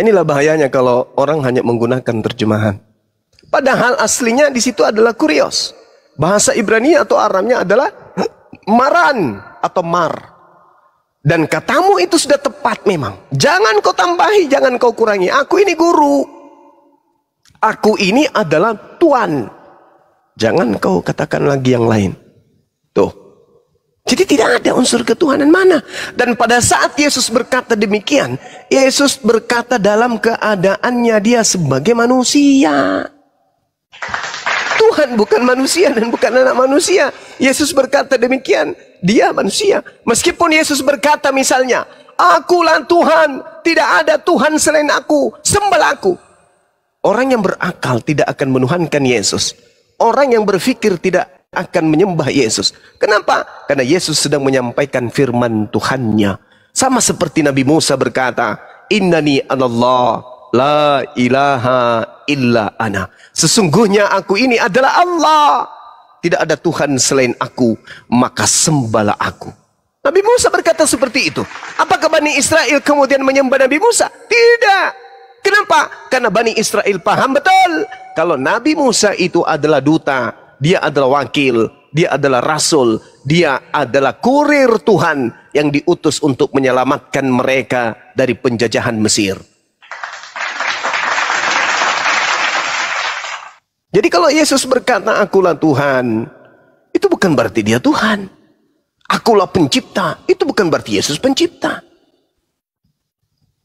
Inilah bahayanya kalau orang hanya menggunakan terjemahan. Padahal aslinya di situ adalah kurios. Bahasa Ibrani atau Aramnya adalah maran atau mar. Dan katamu itu sudah tepat memang. Jangan kau tambahi, jangan kau kurangi. Aku ini guru. Aku ini adalah Tuhan. Jangan kau katakan lagi yang lain. Tuh. Jadi tidak ada unsur ketuhanan mana. Dan pada saat Yesus berkata demikian, Yesus berkata dalam keadaannya dia sebagai manusia. Tuhan bukan manusia dan bukan anak manusia. Yesus berkata demikian, dia manusia. Meskipun Yesus berkata misalnya, akulah Tuhan, tidak ada Tuhan selain aku, sembahlah aku. Orang yang berakal tidak akan menuhankan Yesus. Orang yang berfikir tidak akan menyembah Yesus. Kenapa? Karena Yesus sedang menyampaikan firman Tuhannya. Sama seperti Nabi Musa berkata, Innani anallah, la ilaha illa ana. Sesungguhnya aku ini adalah Allah. Tidak ada Tuhan selain aku, maka sembahlah aku. Nabi Musa berkata seperti itu. Apakah Bani Israel kemudian menyembah Nabi Musa? Tidak. Kenapa? Karena Bani Israel paham betul kalau Nabi Musa itu adalah duta, dia adalah wakil, dia adalah rasul, dia adalah kurir Tuhan yang diutus untuk menyelamatkan mereka dari penjajahan Mesir. Jadi kalau Yesus berkata akulah Tuhan, itu bukan berarti dia Tuhan. Akulah pencipta, itu bukan berarti Yesus pencipta.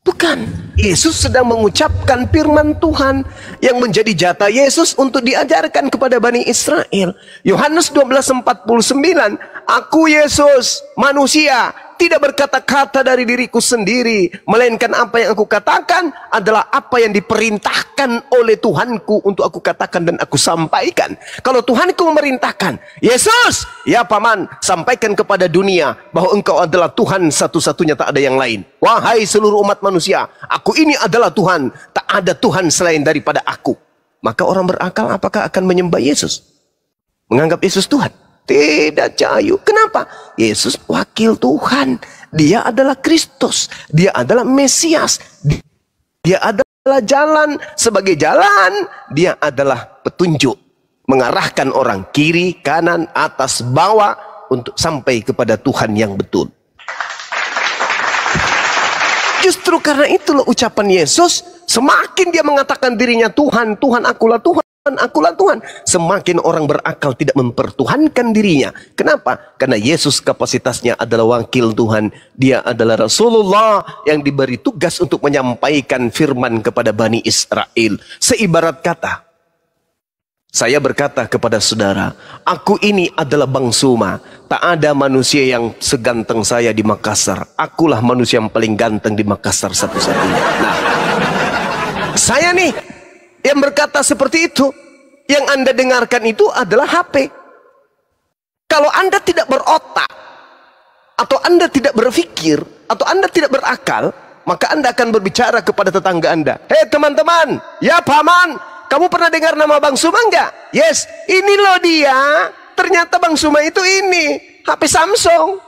Bukan. Yesus sedang mengucapkan firman Tuhan yang menjadi jatah Yesus untuk diajarkan kepada Bani Israel. Yohanes 12:49, aku Yesus manusia, tidak berkata-kata dari diriku sendiri, melainkan apa yang aku katakan adalah apa yang diperintahkan oleh Tuhanku untuk aku katakan dan aku sampaikan. Kalau Tuhanku memerintahkan, Yesus, ya paman, sampaikan kepada dunia bahwa engkau adalah Tuhan satu-satunya, tak ada yang lain. Wahai seluruh umat manusia, aku ini adalah Tuhan, tak ada Tuhan selain daripada aku. Maka orang berakal apakah akan menyembah Yesus? Menganggap Yesus Tuhan? Tidak, Cahayu. Kenapa? Yesus wakil Tuhan. Dia adalah Kristus. Dia adalah Mesias. Dia adalah jalan. Sebagai jalan, dia adalah petunjuk. Mengarahkan orang kiri, kanan, atas, bawah untuk sampai kepada Tuhan yang betul. Justru karena itulah ucapan Yesus, semakin dia mengatakan dirinya Tuhan, Tuhan, akulah Tuhan. Akulah Tuhan. Semakin orang berakal tidak mempertuhankan dirinya. Kenapa? Karena Yesus kapasitasnya adalah wakil Tuhan. Dia adalah Rasulullah yang diberi tugas untuk menyampaikan firman kepada Bani Israel. Seibarat kata, saya berkata kepada saudara, aku ini adalah Bang Suma. Tak ada manusia yang seganteng saya di Makassar. Akulah manusia yang paling ganteng di Makassar satu-satunya. Nah, saya nih yang berkata seperti itu, yang Anda dengarkan itu adalah HP. Kalau Anda tidak berotak, atau Anda tidak berpikir, atau Anda tidak berakal, maka Anda akan berbicara kepada tetangga Anda. Hei teman-teman, ya paman, kamu pernah dengar nama Bang Suma enggak? Yes, ini loh dia. Ternyata Bang Suma itu ini, HP Samsung.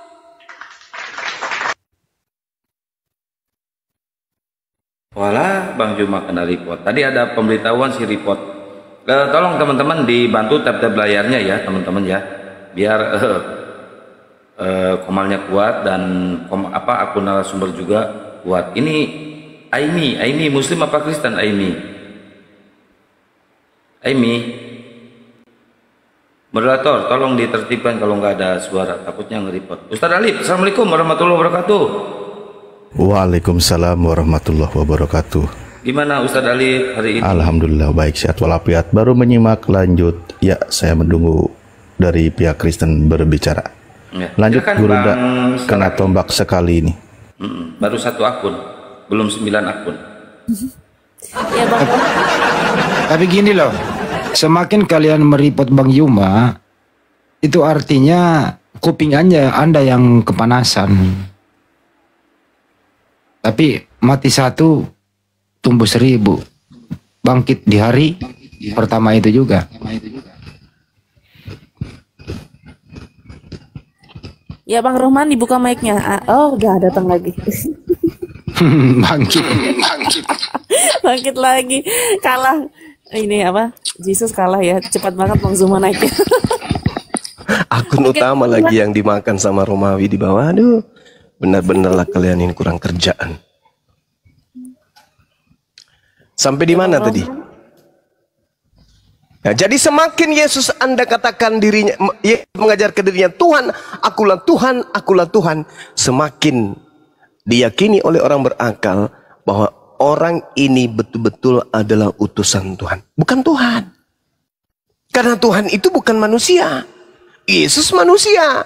Walah, Bang Juma kena report. Tadi ada pemberitahuan si report. Tolong teman-teman dibantu tab-tab layarnya ya, teman-teman ya. Biar komalnya kuat dan akun narasumber juga kuat. Ini Aimi Muslim apa Kristen Aimi? Moderator, tolong ditertibkan kalau nggak ada suara, takutnya nge-report. Ustaz Alif, Assalamualaikum warahmatullahi wabarakatuh. Waalaikumsalam warahmatullahi wabarakatuh. Gimana Ustadz Ali hari ini? Alhamdulillah baik, sehat walafiat. Baru menyimak, lanjut. Ya, saya menunggu dari pihak Kristen berbicara. Ya. Lanjut Guru, kena tombak sekali ini. Baru 1 akun, belum 9 akun. Ya Bang. Tapi gini loh, semakin kalian meripot Bang Yuma, itu artinya kuping Anda yang kepanasan. Tapi mati 1, tumbuh 1000. Bangkit di hari pertama itu juga. Ya Bang Rohman, dibuka mic-nya. Oh, udah datang lagi. Bangkit. Bangkit lagi. Kalah. Ini apa? Yesus kalah ya. Cepat banget Bang Zuma naiknya. Akun utama lagi yang dimakan sama Romawi di bawah. Aduh, benar-benarlah kalian ini kurang kerjaan. Sampai di mana tadi? Nah, jadi semakin Yesus Anda katakan dirinya, mengajar ke dirinya, Tuhan, akulah Tuhan, semakin diyakini oleh orang berakal bahwa orang ini betul-betul adalah utusan Tuhan, bukan Tuhan. Karena Tuhan itu bukan manusia, Yesus manusia.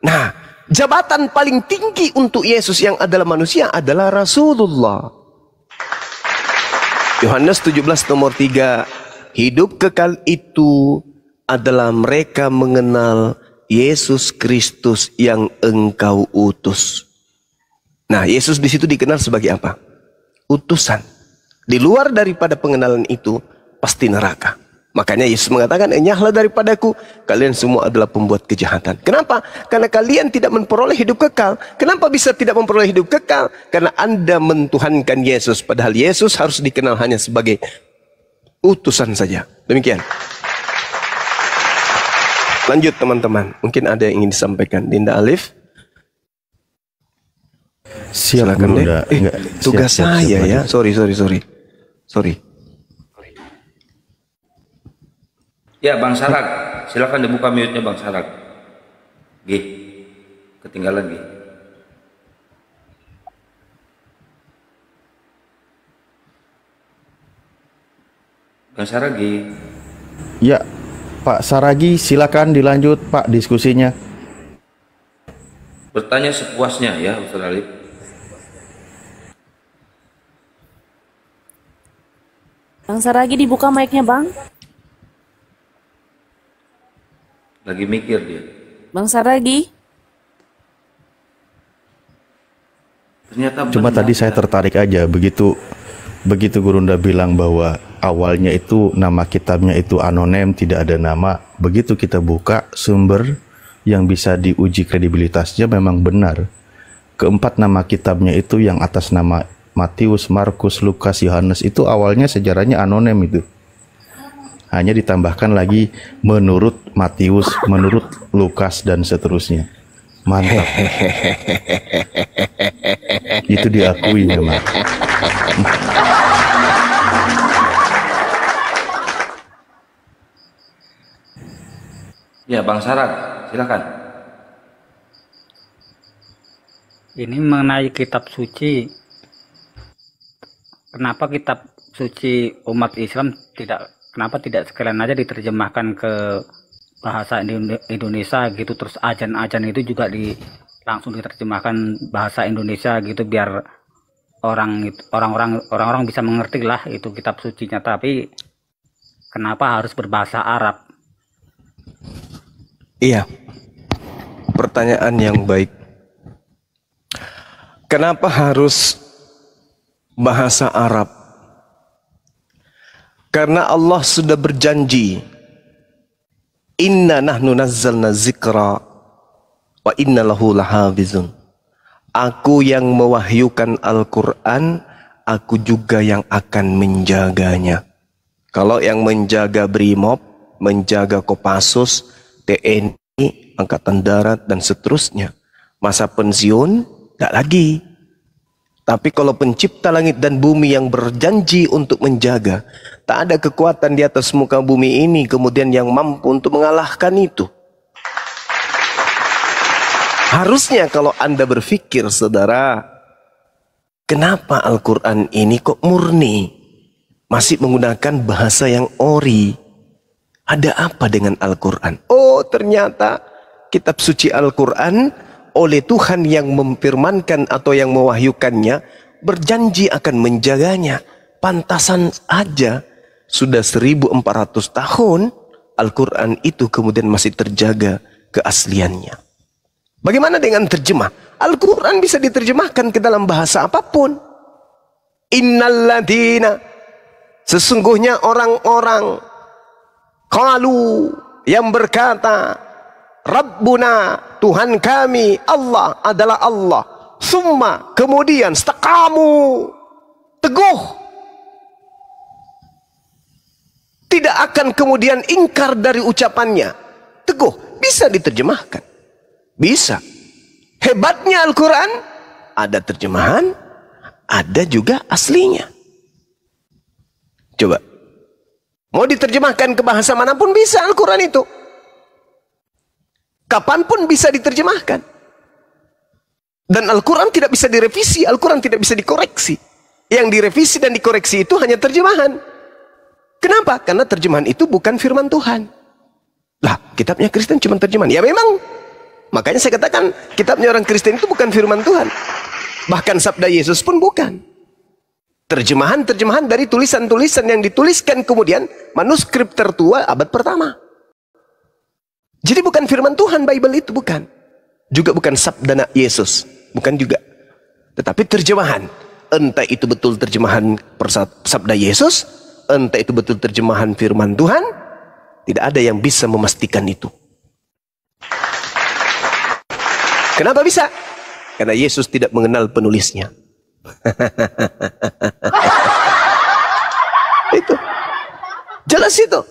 Nah, jabatan paling tinggi untuk Yesus yang adalah manusia adalah Rasulullah. Yohanes 17 nomor 3, hidup kekal itu adalah mereka mengenal Yesus Kristus yang engkau utus. Nah, Yesus di situ dikenal sebagai apa? Utusan. Di luar daripada pengenalan itu pasti neraka. Makanya Yesus mengatakan, enyahlah daripadaku, kalian semua adalah pembuat kejahatan. Kenapa? Karena kalian tidak memperoleh hidup kekal. Kenapa bisa tidak memperoleh hidup kekal? Karena Anda mentuhankan Yesus, padahal Yesus harus dikenal hanya sebagai utusan saja. Demikian. Lanjut teman-teman, mungkin ada yang ingin disampaikan. Dinda Alif. Silakan deh. Tugas saya ya. Sorry. Ya, Bang Sarak, silakan dibuka mute-nya Bang Sarak. Gih, ketinggalan Gih. Bang Saragi. Ya, Pak Saragi, silakan dilanjut Pak diskusinya. Bertanya sepuasnya ya, Ustaz Alif. Bang Saragi dibuka mic-nya, Bang. Lagi mikir dia. Bang Saragi. Ternyata Cuma tadi saya tertarik aja begitu Gurunda bilang bahwa awalnya itu nama kitabnya itu anonim, tidak ada nama. Begitu kita buka sumber yang bisa diuji kredibilitasnya memang benar. Keempat nama kitabnya itu yang atas nama Matius, Markus, Lukas, Yohanes itu awalnya sejarahnya anonim itu. Hanya ditambahkan lagi menurut Matius, menurut Lukas dan seterusnya. Mantap. Itu diakui memang. Ya, Bang Sarak, silakan. Ini mengenai kitab suci. Kenapa kitab suci umat Islam kenapa tidak sekalian aja diterjemahkan ke bahasa Indonesia gitu, terus ajan-ajan itu juga langsung diterjemahkan bahasa Indonesia gitu, biar orang-orang bisa mengerti lah itu kitab sucinya. Tapi kenapa harus berbahasa Arab? Iya, pertanyaan yang baik. Kenapa harus bahasa Arab? Karena Allah sudah berjanji, inna nahnu nazzalna zikra wa inna lahu lahafizun. Aku yang mewahyukan Al-Quran, aku juga yang akan menjaganya. Kalau yang menjaga Brimob, menjaga Kopassus, TNI, Angkatan Darat dan seterusnya, masa pensiun tidak lagi. Tapi kalau pencipta langit dan bumi yang berjanji untuk menjaga, tak ada kekuatan di atas muka bumi ini kemudian yang mampu untuk mengalahkan itu. Harusnya kalau Anda berpikir, saudara, kenapa Al-Quran ini kok murni? Masih menggunakan bahasa yang ori. Ada apa dengan Al-Quran? Oh, ternyata kitab suci Al-Quran oleh Tuhan yang memfirmankan atau yang mewahyukannya berjanji akan menjaganya. Pantasan aja sudah 1400 tahun Al-Quran itu kemudian masih terjaga keasliannya. Bagaimana dengan terjemah? Al-Quran bisa diterjemahkan ke dalam bahasa apapun. Innalladzina, sesungguhnya orang-orang qalu, yang berkata, Rabbuna, Tuhan kami, Allah adalah Allah. Summa, kemudian istaqamu, teguh tidak akan kemudian ingkar dari ucapannya. Teguh, bisa diterjemahkan. Bisa. Hebatnya Al-Quran, ada terjemahan, ada juga aslinya. Coba. Mau diterjemahkan ke bahasa manapun bisa Al-Quran itu. Kapanpun bisa diterjemahkan. Dan Al-Quran tidak bisa direvisi, Al-Quran tidak bisa dikoreksi. Yang direvisi dan dikoreksi itu hanya terjemahan. Kenapa? Karena terjemahan itu bukan firman Tuhan. Lah, kitabnya Kristen cuma terjemahan. Ya memang. Makanya saya katakan, kitabnya orang Kristen itu bukan firman Tuhan. Bahkan sabda Yesus pun bukan. Terjemahan-terjemahan dari tulisan-tulisan yang dituliskan kemudian manuskrip tertua abad pertama. Jadi bukan firman Tuhan Bible itu, bukan. Juga bukan sabda Yesus, bukan juga. Tetapi terjemahan. Entah itu betul terjemahan sabda Yesus, entah itu betul terjemahan firman Tuhan, tidak ada yang bisa memastikan itu. Kenapa bisa? Karena Yesus tidak mengenal penulisnya. Itu jelas itu.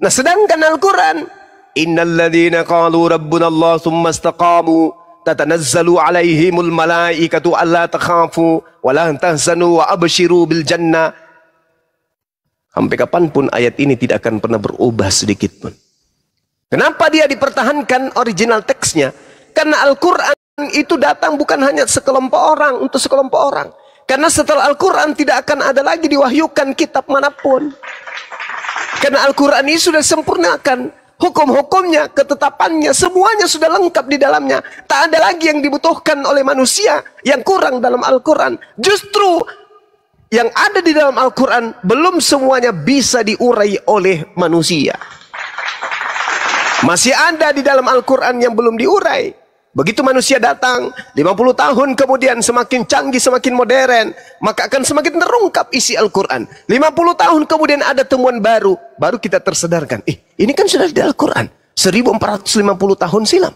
Nah, sedangkan Al-Quran, innalladzina qalu rabbuna Allah tsumma istaqamu tatanazzalu alaihimul malaikatu alla takhafu wa la tahzanu wa abshiru bil jannah. Sampai kapanpun ayat ini tidak akan pernah berubah sedikit pun. Kenapa dia dipertahankan original teksnya? Karena Al-Quran itu datang bukan hanya sekelompok orang, untuk sekelompok orang. Karena setelah Al-Quran tidak akan ada lagi diwahyukan kitab manapun. Karena Al-Quran ini sudah sempurnakan. Hukum-hukumnya, ketetapannya, semuanya sudah lengkap di dalamnya. Tak ada lagi yang dibutuhkan oleh manusia yang kurang dalam Al-Quran. Justru yang ada di dalam Al-Quran belum semuanya bisa diurai oleh manusia. Masih ada di dalam Al-Quran yang belum diurai. Begitu manusia datang, 50 tahun kemudian semakin canggih, semakin modern, maka akan semakin terungkap isi Al-Quran. 50 tahun kemudian ada temuan baru, baru kita tersadarkan. Ini kan sudah di Al-Quran, 1450 tahun silam.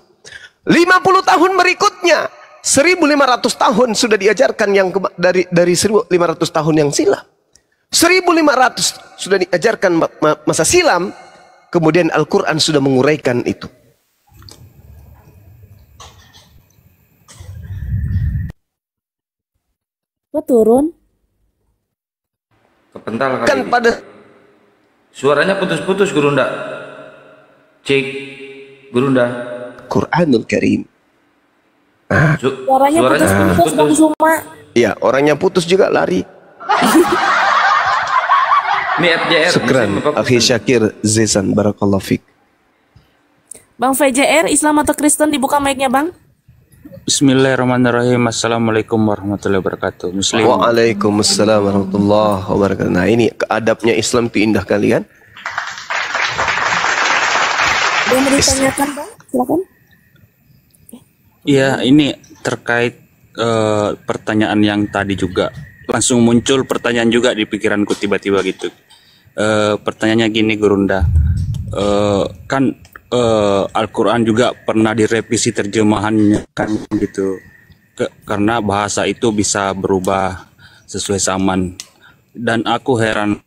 50 tahun berikutnya, 1500 tahun sudah diajarkan yang dari 1500 tahun yang silam. 1500 sudah diajarkan masa silam, kemudian Al-Quran sudah menguraikan itu. Kok turun? Kepental kali Kan ini. pada Suaranya putus-putus Gurunda. Cek Gurunda. Quranul Karim. Suaranya putus-putus Bang Zuma. Iya, orangnya putus juga lari. Ini FJR. Syukran, Akhi Syakir Zizan, barakallahu fik. Bang VJR, Islam atau Kristen, dibuka mic-nya Bang. Bismillahirrahmanirrahim. Assalamualaikum warahmatullahi wabarakatuh. Muslim. Waalaikumsalam warahmatullahi wabarakatuh. Nah, ini adabnya Islam itu indah kali kan? Ada yang mau ditanyakan Bang? Silakan. Iya, ini terkait pertanyaan yang tadi juga. Langsung muncul pertanyaan juga di pikiranku tiba-tiba gitu. Pertanyaannya gini Gurunda. Kan Al-Quran juga pernah direvisi terjemahannya kan gitu. Karena bahasa itu bisa berubah sesuai zaman. Dan aku heran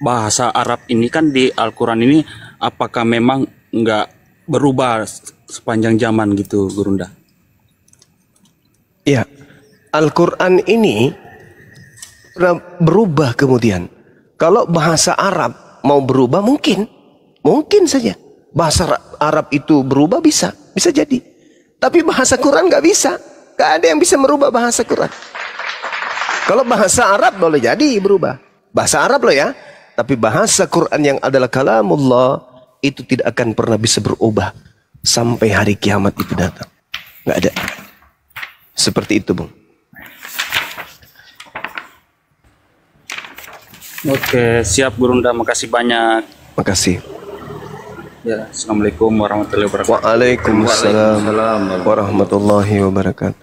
bahasa Arab ini kan di Al-Quran ini apakah memang nggak berubah sepanjang zaman gitu Gurunda? Ya, Al-Quran ini pernah berubah kemudian. Kalau bahasa Arab mau berubah mungkin saja. Bahasa Arab itu berubah bisa jadi. Tapi bahasa Quran nggak bisa. Nggak ada yang bisa merubah bahasa Quran. Kalau bahasa Arab boleh jadi berubah. Bahasa Arab loh ya. Tapi bahasa Quran yang adalah kalamullah itu tidak akan pernah bisa berubah sampai hari kiamat itu datang. Nggak ada. Seperti itu, Bung. Oke, siap Gurunda. Makasih banyak. Makasih. Ya, Assalamualaikum warahmatullahi wabarakatuh. Waalaikumsalam warahmatullahi wabarakatuh.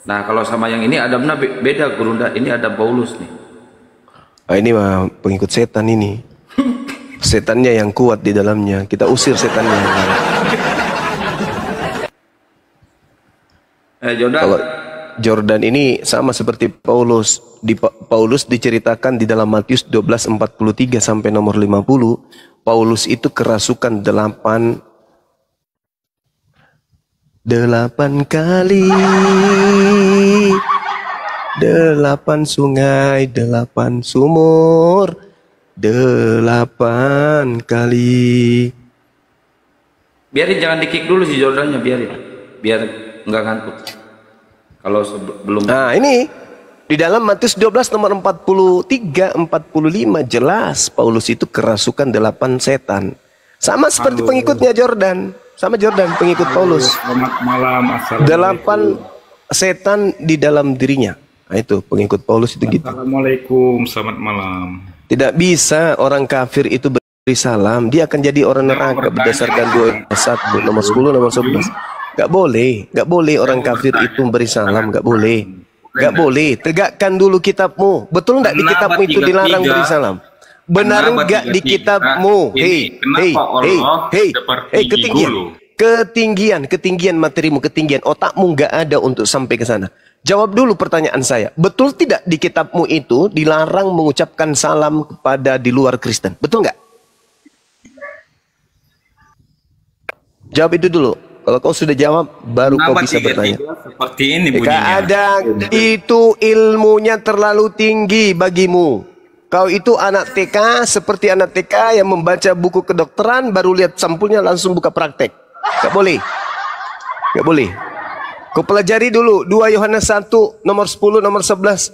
Nah, kalau sama yang ini adabnya beda Gurunda. Ini ada Paulus nih. Ini mah pengikut setan ini. Setannya yang kuat di dalamnya. Kita usir setannya. Jodan, Kalau Jordan ini sama seperti Paulus. Paulus diceritakan di dalam Matius 12:43 sampai nomor 50. Paulus itu kerasukan 8 kali. 8 sungai, 8 sumur, 8 kali. Biarin, jangan di-kick dulu si Jordannya, biarin. Biar nggak ngantuk. Kalau belum. Nah, ini di dalam Matius 12 nomor 43, 45 jelas Paulus itu kerasukan 8 setan. Sama seperti pengikutnya Jordan. Sama Jordan pengikut Paulus. Selamat malam. 8 setan di dalam dirinya. Nah, itu pengikut Paulus itu gitu. Assalamualaikum, selamat malam. Tidak bisa orang kafir itu beri salam, dia akan jadi orang neraka berdasarkan 2:1 nomor 10 nomor 11. Gak boleh orang kafir itu beri salam, gak boleh. Tegakkan dulu kitabmu. Betul nggak di kitabmu itu dilarang beri salam? Benar nggak di kitabmu? Ketinggian materimu, ketinggian otakmu nggak ada untuk sampai ke sana. Jawab dulu pertanyaan saya. Betul tidak di kitabmu itu dilarang mengucapkan salam kepada di luar Kristen? Betul nggak? Jawab itu dulu. Kalau kau sudah jawab, baru kau bisa bertanya. Seperti ini bunyinya. Kadang itu ilmunya terlalu tinggi bagimu. Kau itu anak TK, seperti anak TK yang membaca buku kedokteran, baru lihat sampulnya langsung buka praktek. Gak boleh. Gak boleh. Kau pelajari dulu 2 Yohanes 1 nomor 10 nomor 11.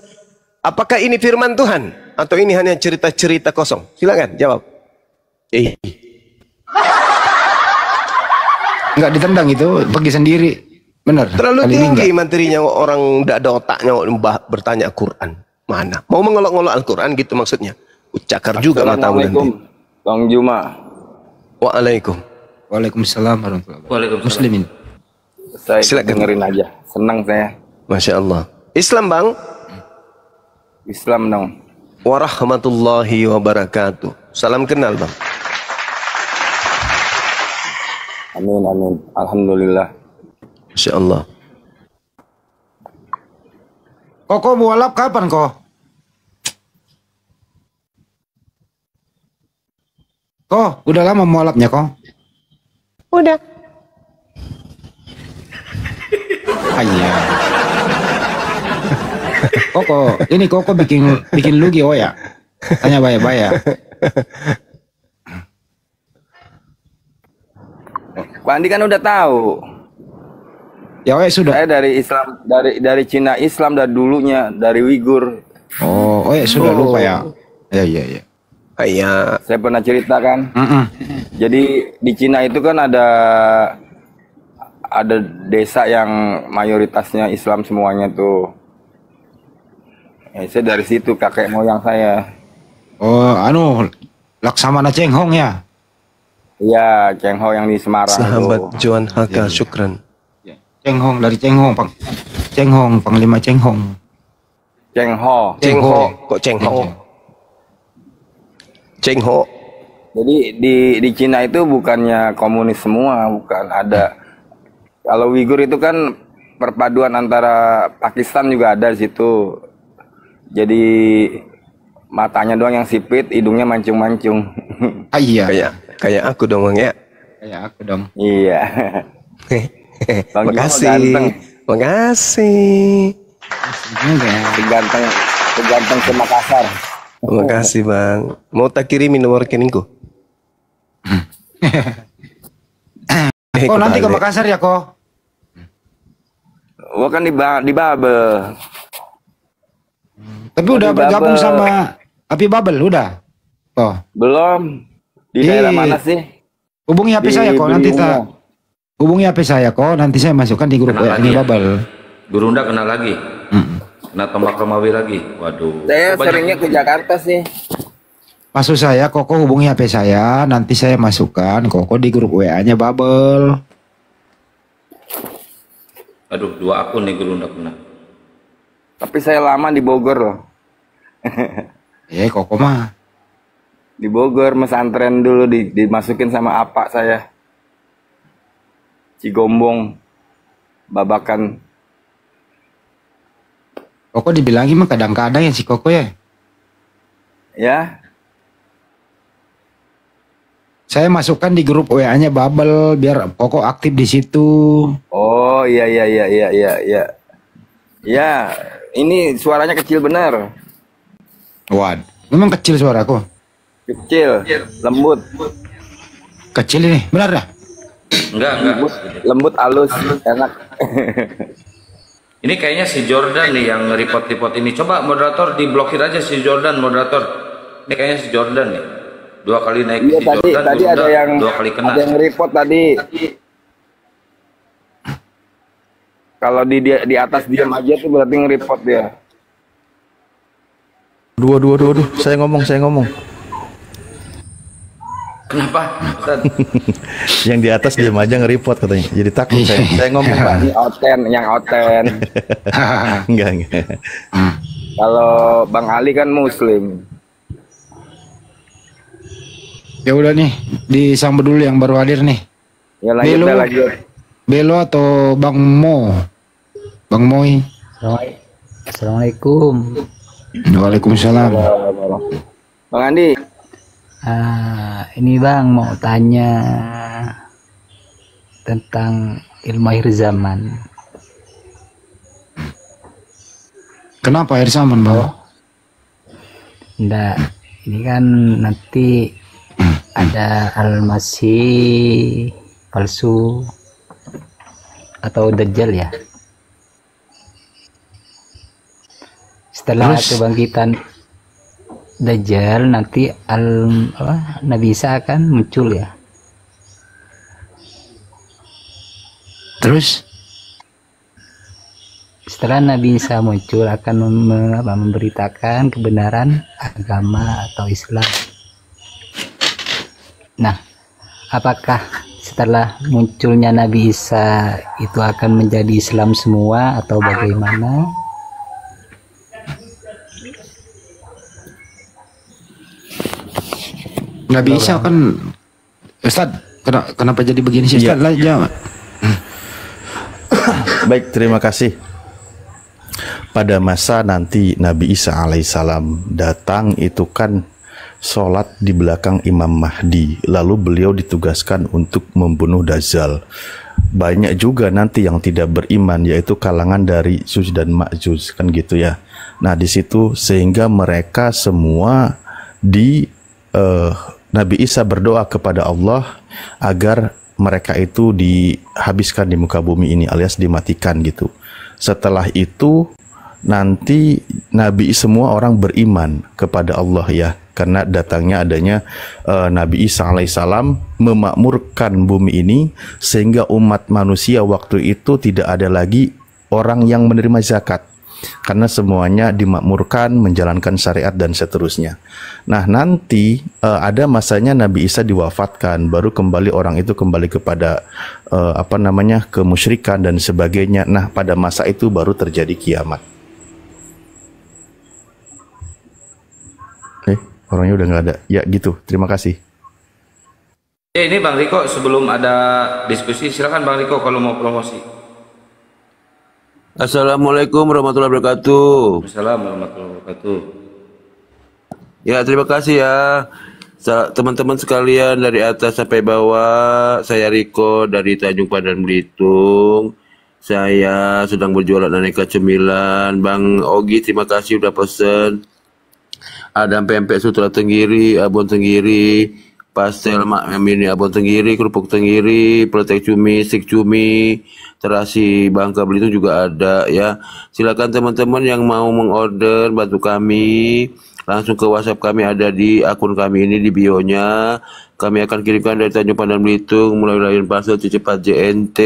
Apakah ini firman Tuhan atau ini hanya cerita-cerita kosong? Silakan jawab. Nggak ditendang itu, pergi sendiri. Benar. Terlalu tinggi materinya, orang tidak ada otaknya bertanya Quran. Mana? Mau mengolok-olok Al-Quran gitu maksudnya. Ucakar juga matamu nanti. Bang Juma. Waalaikumsalam warahmatullahi wabarakatuh. Muslimin. Saya silakan dengerin aja. Senang saya. Masya Allah. Islam bang? Islam dong. Warahmatullahi wabarakatuh. Salam kenal bang. Amin, amin. Alhamdulillah. Masya Allah. Kok mualaf kapan kok? Kok udah lama mualafnya kok? Udah. Iya. Kok ini kok bikin lugi oh ya? Tanya baya-baya. Pak Andi kan udah tahu. Ya sudah. Saya dari Islam, dari Cina Islam dari dulunya, dari Uighur. Oh ya sudah lupa ya. Iya. Iya. Saya pernah cerita kan. Jadi di Cina itu kan ada desa yang mayoritasnya Islam semuanya tuh. Saya dari situ, kakek moyang saya. Oh, Laksamana Cheng Hong ya? Iya, Cheng Ho yang di Semarang. Sahabat Joan Haka, syukran. Cheng Hong dari Cheng Hong, Panglima Cheng Hong. Cheng Ho. Kok Cheng Ho? Cheng Ho. Jadi di Cina itu bukannya komunis semua, bukan ada. Kalau Uighur itu kan perpaduan antara Pakistan juga ada di situ. Jadi matanya doang yang sipit, hidungnya mancung-mancung. Iya. Kayak aku dong bang ya. Kayak aku dong. Iya. Makasih. Seganteng ke Makassar. Makasih bang. Mau tak kirimi nomor rekeningku? Kok nanti ke Makassar ya kok? Oh kan di Babel. Tapi udah bergabung sama Api Babel udah? Oh. Belum. Di daerah mana sih? Hubungi HP saya kok nanti hubungi HP saya kok nanti saya masukkan di grup ini Babel. Gurunda kenal lagi. Kena tombak Romawi lagi. Waduh. Saya seringnya ke Jakarta sih. Maksud saya Koko hubungi HP saya nanti saya masukkan Koko di grup WA-nya Babel. Aduh, 2 akun nih Gurunda kena. Tapi saya lama di Bogor loh. Koko mah di Bogor mesantren dulu dimasukin sama apa saya. Cigombong, Babakan. Koko dibilangin mah kadang-kadang ya si Koko ya. Ya, Saya masukkan di grup WA-nya Babel biar Koko aktif di situ. oh iya iya iya iya iya iya. Ya, ini suaranya kecil benar. Wad, memang kecil suaraku. Kecil, lembut. Kecil ini, benar dah? Enggak. Lembut, halus, enak. Ini kayaknya si Jordan nih yang report-report ini. Coba moderator diblokir aja si Jordan, moderator. Ini kayaknya si Jordan nih. 2 kali naik Iya si tadi Jordan, tadi udah ada yang 2 kali kena. ada yang report tadi. Kalau di atas diam aja tuh berarti nge-report dia. Dua. Saya ngomong. Kenapa? Ustaz? Yang di atas diam aja nge-report katanya. Jadi takut saya ngomong, Pak. Ini yang oten. Enggak. Kalau Bang Ali kan Muslim. Ya udah nih, disambut dulu yang baru hadir nih. Ya lanjut. Belo atau Bang Mo? Bang Moi. Assalamualaikum. Waalaikumsalam. Bang Andi. Ini Bang mau tanya tentang ilmu akhir zaman. Kenapa akhir zaman, Bang? Nggak, ini kan nanti ada Al-Masih palsu atau Dajjal ya. Setelah kebangkitan Dajjal nanti Nabi Isa akan muncul ya. Terus setelah Nabi Isa muncul akan memberitakan kebenaran agama atau Islam. Nah, apakah setelah munculnya Nabi Isa itu akan menjadi Islam semua atau bagaimana? Nabi Isa kan, Ustaz, kenapa jadi begini sih Ustaz? Lah jawab. Baik, terima kasih. Pada masa nanti Nabi Isa alaihissalam datang itu kan sholat di belakang Imam Mahdi. Lalu beliau ditugaskan untuk membunuh Dajjal. Banyak juga nanti yang tidak beriman, yaitu kalangan dari Ya'juj dan Ma'juj, kan gitu ya. Nah di situ sehingga mereka semua Nabi Isa berdoa kepada Allah agar mereka itu dihabiskan di muka bumi ini alias dimatikan gitu. Setelah itu nanti semua orang beriman kepada Allah ya, karena datangnya adanya Nabi Isa alaihissalam memakmurkan bumi ini sehingga umat manusia waktu itu tidak ada lagi orang yang menerima zakat karena semuanya dimakmurkan, menjalankan syariat dan seterusnya. Nah nanti ada masanya Nabi Isa diwafatkan, baru kembali orang itu kembali kepada kemusyrikan dan sebagainya. Nah pada masa itu baru terjadi kiamat. Orangnya udah nggak ada. Ya gitu, terima kasih. Ini Bang Riko, sebelum ada diskusi silakan Bang Riko kalau mau promosi. Assalamualaikum warahmatullahi wabarakatuh. Assalamualaikum warahmatullahi wabarakatuh. Ya terima kasih ya teman-teman sekalian dari atas sampai bawah. Saya Riko dari Tanjung Pandan Belitung. Saya sedang berjualan aneka cemilan. Bang Ogi terima kasih udah pesen. Ada pempek sutra tenggiri, abon tenggiri, pastel mak mini abon tenggiri, kerupuk tenggiri, peletek cumi, stik cumi, terasi Bangka Belitung juga ada ya. Silakan teman-teman yang mau mengorder bantu kami langsung ke WhatsApp kami, ada di akun kami ini di bio-nya. Kami akan kirimkan dari Tanjung Pandan Belitung mulai layan parcel cepat JNT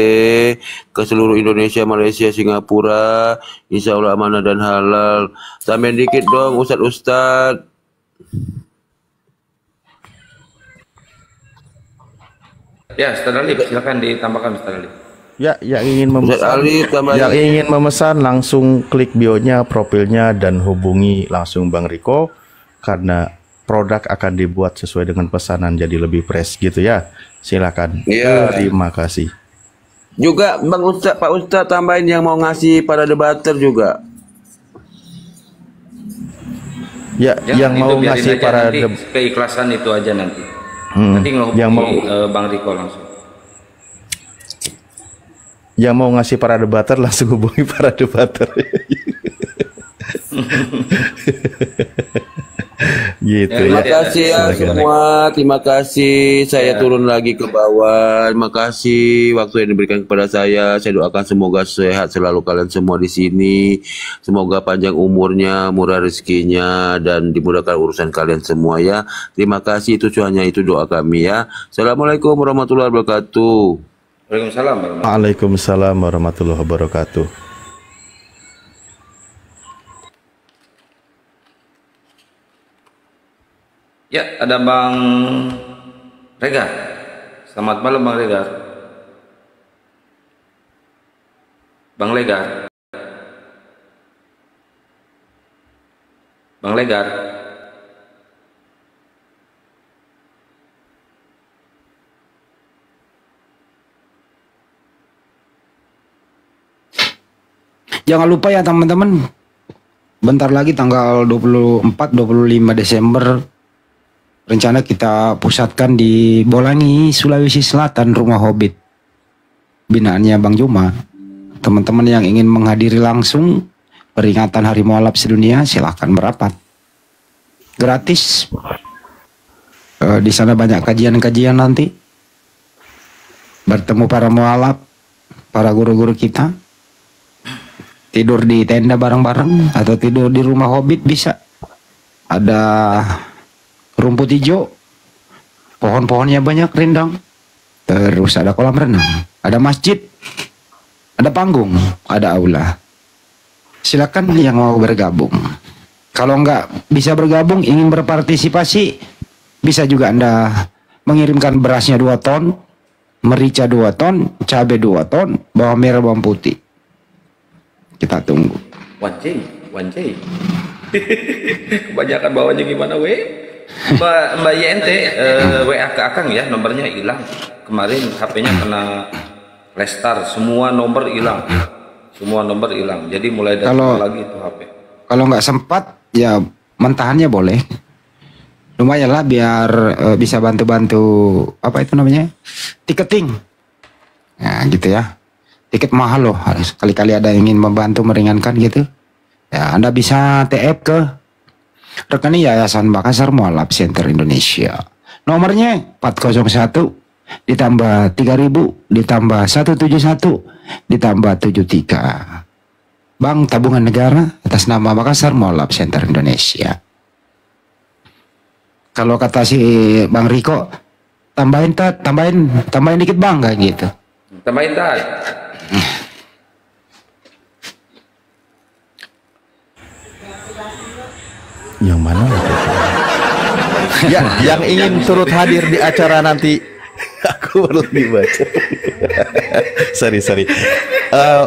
ke seluruh Indonesia, Malaysia, Singapura. Insya Allah amanah dan halal. Tambahin dikit dong Ustadz. Ya, Ustaz Ali, silakan ditambahkan Ustaz Ali. Ya, yang ingin memesan langsung klik bio-nya, profilnya dan hubungi langsung Bang Riko karena produk akan dibuat sesuai dengan pesanan jadi lebih fresh gitu ya. Silakan. Ya. Terima kasih. Juga Bang Ustadz, Pak Ustadz tambahin yang mau ngasih para debater juga. Ya, yang itu mau biarin ngasih aja para nanti, keikhlasan itu aja nanti. Nanti yang mau ngehubungi Bang Riko langsung. yang mau ngasih para debater langsung hubungi para debater. Gitu Terima ya. kasih ya Silakan. semua, terima kasih. Saya turun lagi ke bawah. Terima kasih waktu yang diberikan kepada saya. Saya doakan semoga sehat selalu kalian semua di sini. Semoga panjang umurnya, murah rezekinya, dan dimudahkan urusan kalian semua ya. Terima kasih, itu hanya itu doa kami ya. Assalamualaikum warahmatullahi wabarakatuh. Waalaikumsalam. Waalaikumsalam warahmatullahi wabarakatuh. Ya, ada Bang Regar. Selamat malam Bang Regar. Bang Legar. Bang Legar. Jangan lupa ya teman-teman, bentar lagi tanggal 24-25 Desember rencana kita pusatkan di Bolangi, Sulawesi Selatan, Rumah Hobbit binaannya Bang Juma. Teman-teman yang ingin menghadiri langsung peringatan Hari Mualaf Sedunia silahkan merapat, gratis. Di sana banyak kajian-kajian nanti, bertemu para mualaf, para guru-guru kita, tidur di tenda bareng-bareng atau tidur di Rumah Hobbit bisa. Ada rumput hijau, pohon-pohonnya banyak rindang, terus ada kolam renang, ada masjid, ada panggung, ada aula. Silakan yang mau bergabung. Kalau nggak bisa bergabung, ingin berpartisipasi, bisa juga Anda mengirimkan berasnya 2 ton, merica 2 ton, cabai 2 ton, bawang merah, bawang putih. Kita tunggu. Wancai. Kebanyakan bawanya gimana we? Mbak YNT WA ke Akang ya, nomornya hilang. Kemarin HP-nya kena restart, semua nomor hilang. Jadi mulai dari Kalau- lagi itu HP. Kalau nggak sempat, ya mentahannya boleh. Lumayan lah biar bisa bantu-bantu apa itu namanya, tiketing. Nah gitu ya. Tiket mahal loh, harus kali-kali ada yang ingin membantu meringankan gitu. Ya Anda bisa TF ke rekening Yayasan Makassar Mualaf Center Indonesia. Nomornya 401 ditambah 3000 ditambah 171 ditambah 73. Bank Tabungan Negara atas nama Makassar Mualaf Center Indonesia. Kalau kata si Bang Riko, tambahin dikit Bang, kayak gitu. Tambahin Tad. Yang mana? Ya, yang ingin turut hadir di acara nanti, aku baru dibaca. sorry.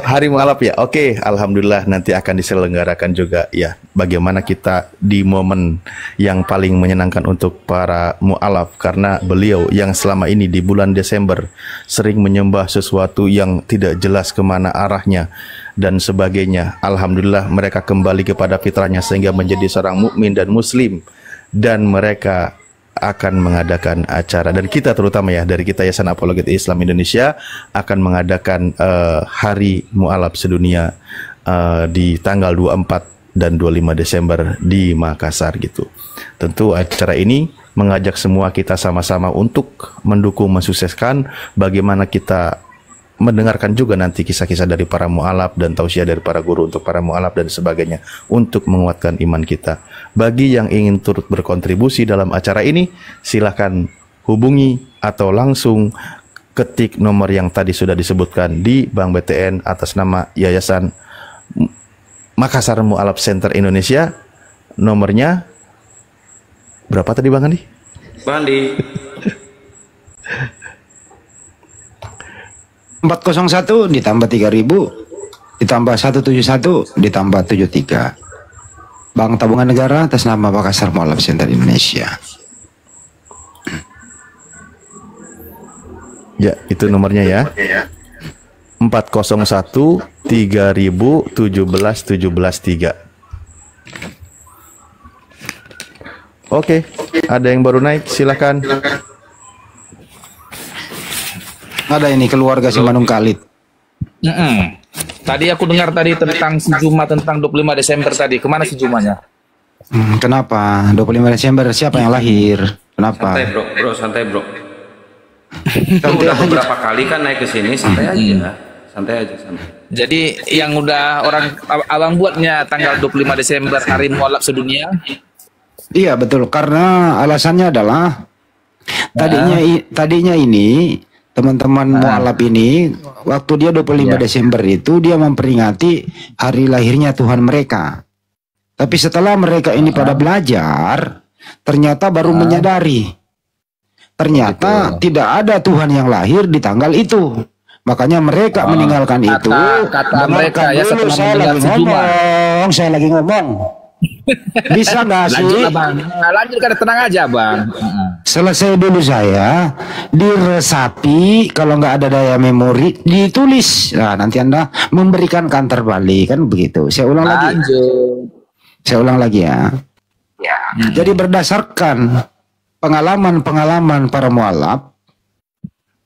Hari Mualaf ya. Oke, alhamdulillah nanti akan diselenggarakan juga ya. Bagaimana kita di momen yang paling menyenangkan untuk para mualaf, karena beliau yang selama ini di bulan Desember sering menyembah sesuatu yang tidak jelas kemana arahnya dan sebagainya. Alhamdulillah mereka kembali kepada fitrahnya sehingga menjadi seorang mukmin dan muslim, dan mereka akan mengadakan acara, dan kita terutama ya dari kita Yayasan Apologet Islam Indonesia akan mengadakan Hari Mualaf Sedunia di tanggal 24 dan 25 Desember di Makassar gitu. Tentu acara ini mengajak semua kita sama-sama untuk mendukung, mensukseskan, bagaimana kita mendengarkan juga nanti kisah-kisah dari para mualaf dan tausiah dari para guru untuk para mualaf dan sebagainya untuk menguatkan iman kita. Bagi yang ingin turut berkontribusi dalam acara ini, silahkan hubungi atau langsung ketik nomor yang tadi sudah disebutkan di Bank BTN atas nama Yayasan Makassar Mualaf Center Indonesia. Nomornya berapa tadi Bang Andi? Bang Andi. 401 ditambah 3000 ditambah 171 ditambah 73. Bank Tabungan Negara atas nama Makassar Mualaf Center Indonesia. Ya, itu nomornya ya. 401 3000 17 17 3. Oke, ada yang baru naik, silakan. Ada ini keluarga Simanung Kalit. Tadi aku dengar tadi tentang si Juma, tentang 25 Desember tadi. Kemana si Jumanya? Kenapa? 25 Desember siapa yang lahir? Kenapa? Santai bro, santai bro. Itu udah beberapa kali kan naik ke sini, santai aja. Santai aja, santai. Jadi yang udah orang abang buatnya tanggal 25 Desember hari mualaf sedunia? Iya betul, karena alasannya adalah tadinya ini teman-teman mualaf ini waktu dia 25 Desember itu dia memperingati hari lahirnya Tuhan mereka. Tapi setelah mereka ini pada belajar, ternyata baru menyadari ternyata tidak ada Tuhan yang lahir di tanggal itu. Makanya mereka meninggalkan itu. Kata mereka ya setelah saya lagi ngomong. Bisa nggak sih? Lanjut bang, lanjut kan, tenang aja bang. Selesai dulu saya, diresapi, kalau nggak ada daya memori ditulis. Nah nanti Anda memberikan kantor balik kan begitu. Saya ulang lagi. Saya ulang lagi ya. Jadi berdasarkan pengalaman para mualaf,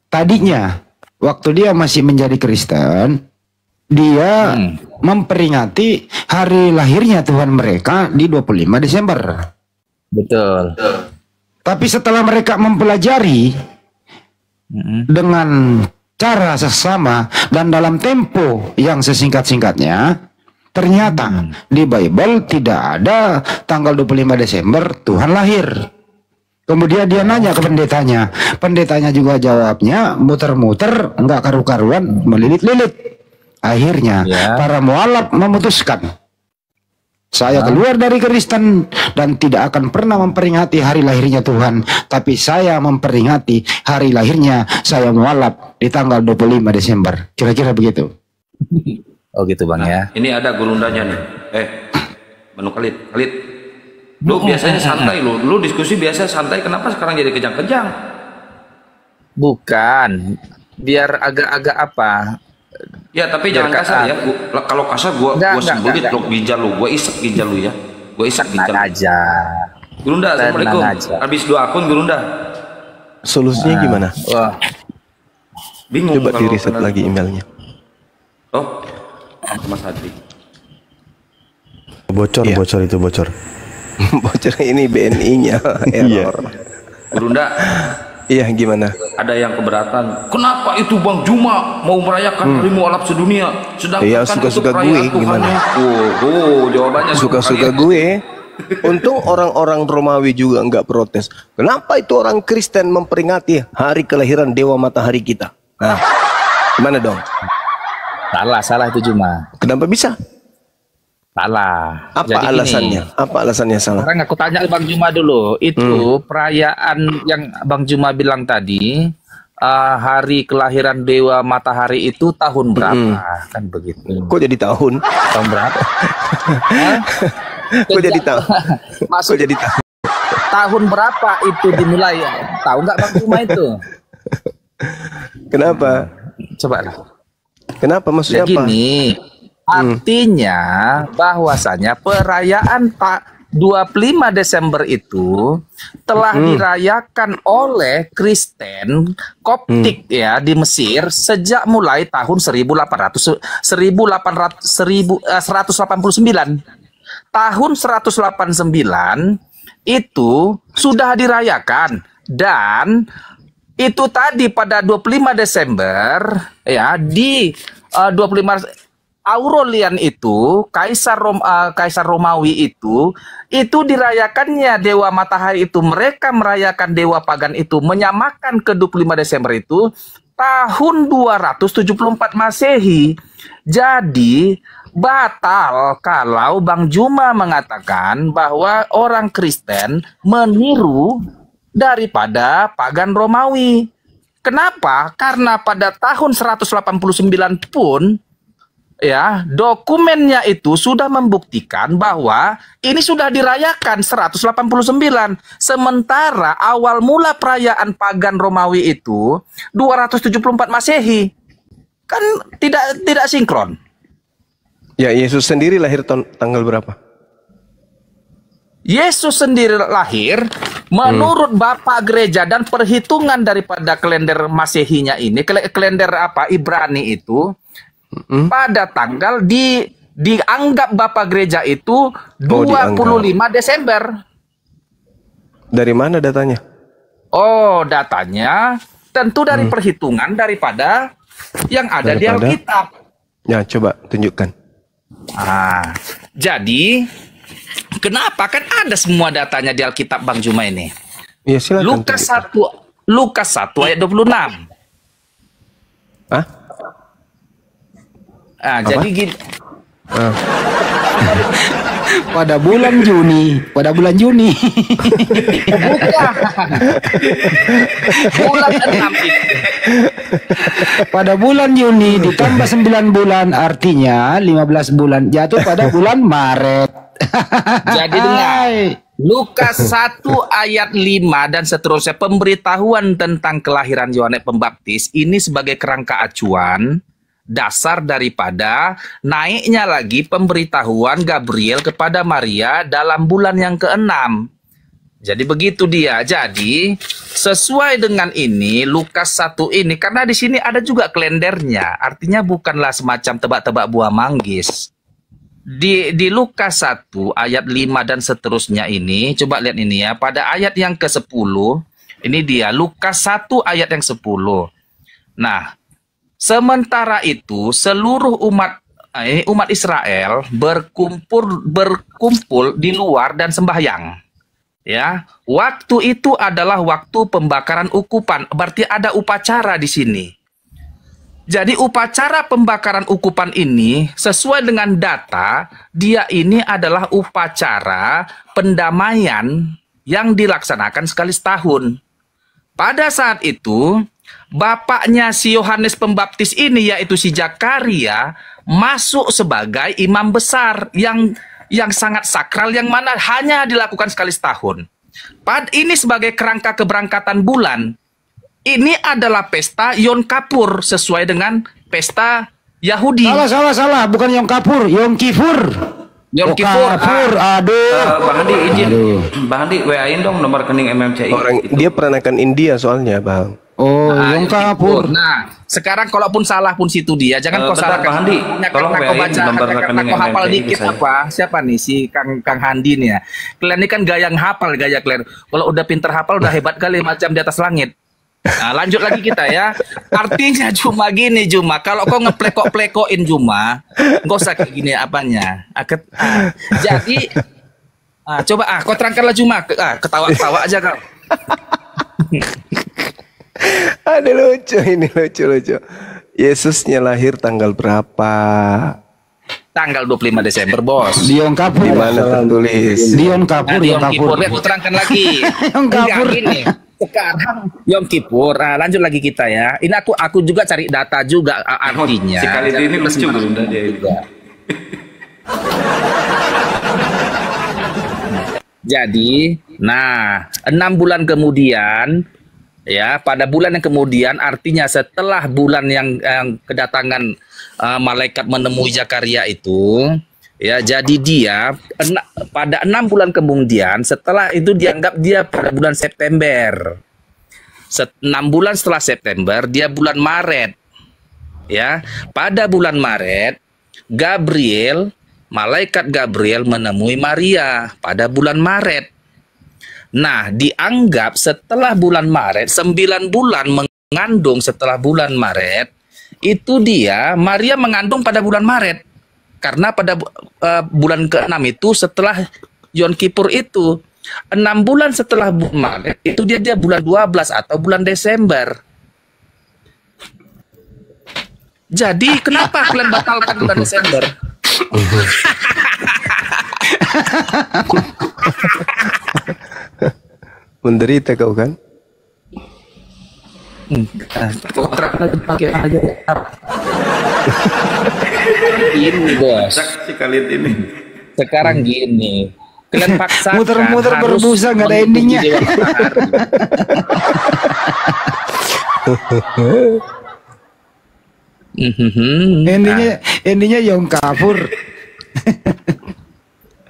tadinya waktu dia masih menjadi Kristen, dia memperingati hari lahirnya Tuhan mereka di 25 Desember. Betul. Tapi setelah mereka mempelajari dengan cara seksama dan dalam tempo yang sesingkat-singkatnya, ternyata di Bible tidak ada tanggal 25 Desember Tuhan lahir. Kemudian dia nanya ke pendetanya. Pendetanya juga jawabnya muter-muter, enggak karu-karuan, melilit-lilit. Akhirnya para mualaf memutuskan, saya keluar dari Kristen dan tidak akan pernah memperingati hari lahirnya Tuhan, tapi saya memperingati hari lahirnya saya mualaf di tanggal 25 Desember. Kira-kira begitu. Oh gitu bang ya. Ini ada gurundanya nih. Manu Kalit. Lu biasanya santai lu diskusi biasa santai, kenapa sekarang jadi kejang-kejang? Bukan, biar agak-agak apa? Ya tapi jangan kasar ya. Kalau kasar gua sembulit lo ginjal lu, gua isek ginjal lu ya. Gua isek ginjal aja. Gurunda, assalamualaikum. Habis 2 akun Gurunda. Solusinya gimana? Wah. Bingung. Coba di reset lagi emailnya. Oh, Mas Adri. Bocor itu bocor. Bocor ini BNI-nya error. Gurunda. Iya gimana? Ada yang keberatan. Kenapa itu Bang Juma mau merayakan hari mualaf sedunia? Sedangkan ya suka-suka gue gimana? Jawabannya suka-suka gue. Untung orang-orang Romawi juga nggak protes. Kenapa itu orang Kristen memperingati hari kelahiran Dewa Matahari kita? Nah, gimana dong? Salah itu Juma. Kenapa bisa? Salah. Apa jadi alasannya? Gini, apa alasannya salah? Sekarang aku tanya Bang Juma dulu. Itu perayaan yang Bang Juma bilang tadi, hari kelahiran Dewa Matahari itu tahun berapa? Kan begitu. Kok jadi tahun? Tahun berapa? Kok jadi tahun? Masuk jadi tahun berapa itu dimulai? Tahu nggak Bang Juma itu? Kenapa? Coba lah. Kenapa maksudnya apa? Gini, artinya bahwasanya perayaan 25 Desember itu telah dirayakan oleh Kristen Koptik ya di Mesir sejak mulai tahun 189. Tahun 189 itu sudah dirayakan, dan itu tadi pada 25 Desember ya di 25 Aurelian itu Kaisar Romawi itu dirayakannya Dewa Matahari itu, mereka merayakan dewa pagan itu menyamakan ke 25 Desember itu tahun 274 Masehi. Jadi batal kalau Bang Juma mengatakan bahwa orang Kristen meniru daripada pagan Romawi. Kenapa? Karena pada tahun 189 pun ya dokumennya itu sudah membuktikan bahwa ini sudah dirayakan 189. Sementara awal mula perayaan pagan Romawi itu 274 Masehi. Kan tidak sinkron. Ya Yesus sendiri lahir tanggal berapa? Yesus sendiri lahir menurut Bapak Gereja dan perhitungan daripada kalender Masehinya ini, kalender apa Ibrani itu, pada tanggal dianggap Bapak Gereja itu 25 Desember. Dari mana datanya? Oh, datanya tentu dari perhitungan daripada yang ada di Alkitab. Ya, coba tunjukkan. Jadi kenapa kan ada semua datanya di Alkitab Bang Juma ini? Ya, silakan. Lukas 1 ayat 26. Jadi gini. Pada bulan Juni. Bukan. Bulan 6 itu. Pada bulan Juni ditambah 9 bulan, artinya 15 bulan, jatuh pada bulan Maret. Jadi dengar, Lukas 1 ayat 5 dan seterusnya, pemberitahuan tentang kelahiran Yohanes Pembaptis ini sebagai kerangka acuan dasar daripada naiknya lagi pemberitahuan Gabriel kepada Maria dalam bulan yang ke-6. Jadi begitu dia. Jadi sesuai dengan ini Lukas 1 ini, karena di sini ada juga kalendernya, artinya bukanlah semacam tebak-tebak buah manggis. Di Lukas 1 ayat 5 dan seterusnya ini, coba lihat ini ya, pada ayat yang ke-10, ini dia Lukas 1 ayat yang 10. Nah, sementara itu seluruh umat Israel berkumpul di luar dan sembahyang. Ya, waktu itu adalah waktu pembakaran ukupan, berarti ada upacara di sini. Jadi upacara pembakaran ukupan ini sesuai dengan data, dia ini adalah upacara pendamaian yang dilaksanakan sekali setahun. Pada saat itu, bapaknya si Yohanes Pembaptis ini, yaitu si Zakaria, masuk sebagai imam besar yang sangat sakral, yang mana hanya dilakukan sekali setahun. Ini sebagai kerangka keberangkatan bulan. Ini adalah pesta Yom Kippur sesuai dengan pesta Yahudi. Salah, bukan Yom Kippur, Yom Kippur. Yom Kippur. Aduh. Bang Andi izin. Bang Andi WA-in dong nomor rekening MMCI. Dia peranakan India soalnya, Bang. Oh, Yom Kippur. Nah, sekarang kalaupun salah pun situ dia, jangan kau salahkan. Bang Handi, tolong kau baca, nomor rekening kau hafal MMCI dikit saya. apa? Siapa nih si Kang Handi nih ya? Kalian ini kan gaya hafal, gaya kalian. Kalau udah pinter hafal udah hebat kali, macam di atas langit. Nah, lanjut lagi kita ya. Artinya cuma gini Juma, kalau kau ngeplekok-plekokin Juma, nggak usah kayak gini apanya. Jadi, coba kau terangkanlah Juma, ketawa-ketawa aja kau. Ada lucu ini, lucu. Yesusnya lahir tanggal berapa? Tanggal 25 Desember, Bos. Di Yom Kippur. Di mana tertulis? Di Yom Kippur, Yom Kippur. Lihat, terangkan lagi. Yom Kippur. Sekarang Yom Kippur. Lanjut lagi kita ya. Ini aku juga cari data juga artinya. Si kali ini lucu Bunda dia juga. Jadi, 6 bulan kemudian, ya, pada bulan yang kemudian, artinya setelah bulan yang kedatangan malaikat menemui Zakaria itu, ya, jadi dia pada 6 bulan kemudian, setelah itu dianggap dia pada bulan September. 6 bulan setelah September, dia bulan Maret. Ya, pada bulan Maret, malaikat Gabriel menemui Maria pada bulan Maret. Nah, dianggap setelah bulan Maret, 9 bulan mengandung setelah bulan Maret, itu Maria mengandung pada bulan Maret. Karena pada bulan ke-6 itu setelah Yom Kippur itu, 6 bulan setelah bulan Maret, itu dia bulan 12 atau bulan Desember. Jadi, kenapa kalian batalkan bulan Desember? Menderita kau kan? Pakai aja. Ini Bos. Si kalian ini. Sekarang gini, kalian paksakan muter-muter berbusa nggak ada endingnya. Endingnya Yom Kippur.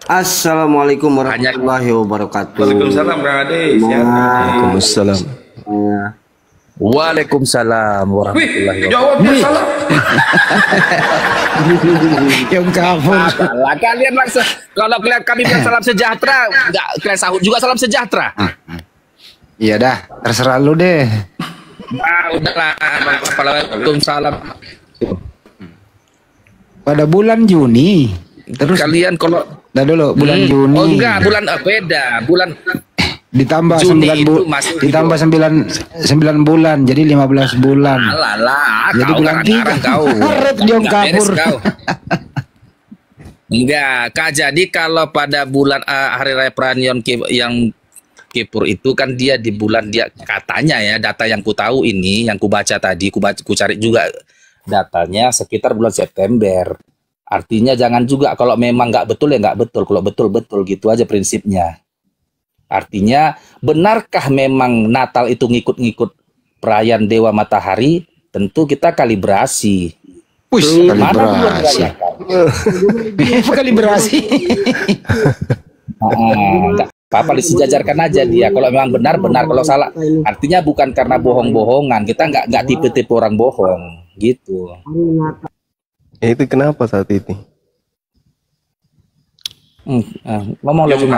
Assalamualaikum warahmatullahi wabarakatuh. Waalaikumsalam Kang Ade. Waalaikumsalam. Waalaikumsalam warahmatullahi Wih, jawabnya salah. Yang kafir. Lah kalian langsung kalau kami bilang salam sejahtera, enggak kalian sahut juga salam sejahtera. Iya dah, terserah lu deh. Udahlah, Waalaikumsalam. Pada bulan Juni, terus kalian kalau dulu bulan Juni. Oh enggak, bulan beda. Bulan ditambah Juni 9 itu masih ditambah 9 bulan jadi 15 bulan. Alah, jadi kau bulan 3 kau. Karet Jong kabur. Enggak, Kak, jadi kalau pada bulan hari raya Perayaan yang Kipur itu kan dia di bulan dia katanya ya, data yang ku tahu ini yang ku baca tadi, ku cari juga datanya sekitar bulan September. Artinya jangan juga kalau memang nggak betul ya nggak betul, kalau betul gitu aja prinsipnya. Artinya benarkah memang Natal itu ngikut-ngikut perayaan Dewa Matahari? Tentu kita kalibrasi. Wih, kalibrasi. Kalibrasi. Enggak apa-apa, disejajarkan aja dia. Kalau memang benar, kalau salah. Artinya bukan karena bohong-bohongan. Kita nggak tipe-tipe orang bohong, gitu. Itu kenapa saat ini? Ngomong Yong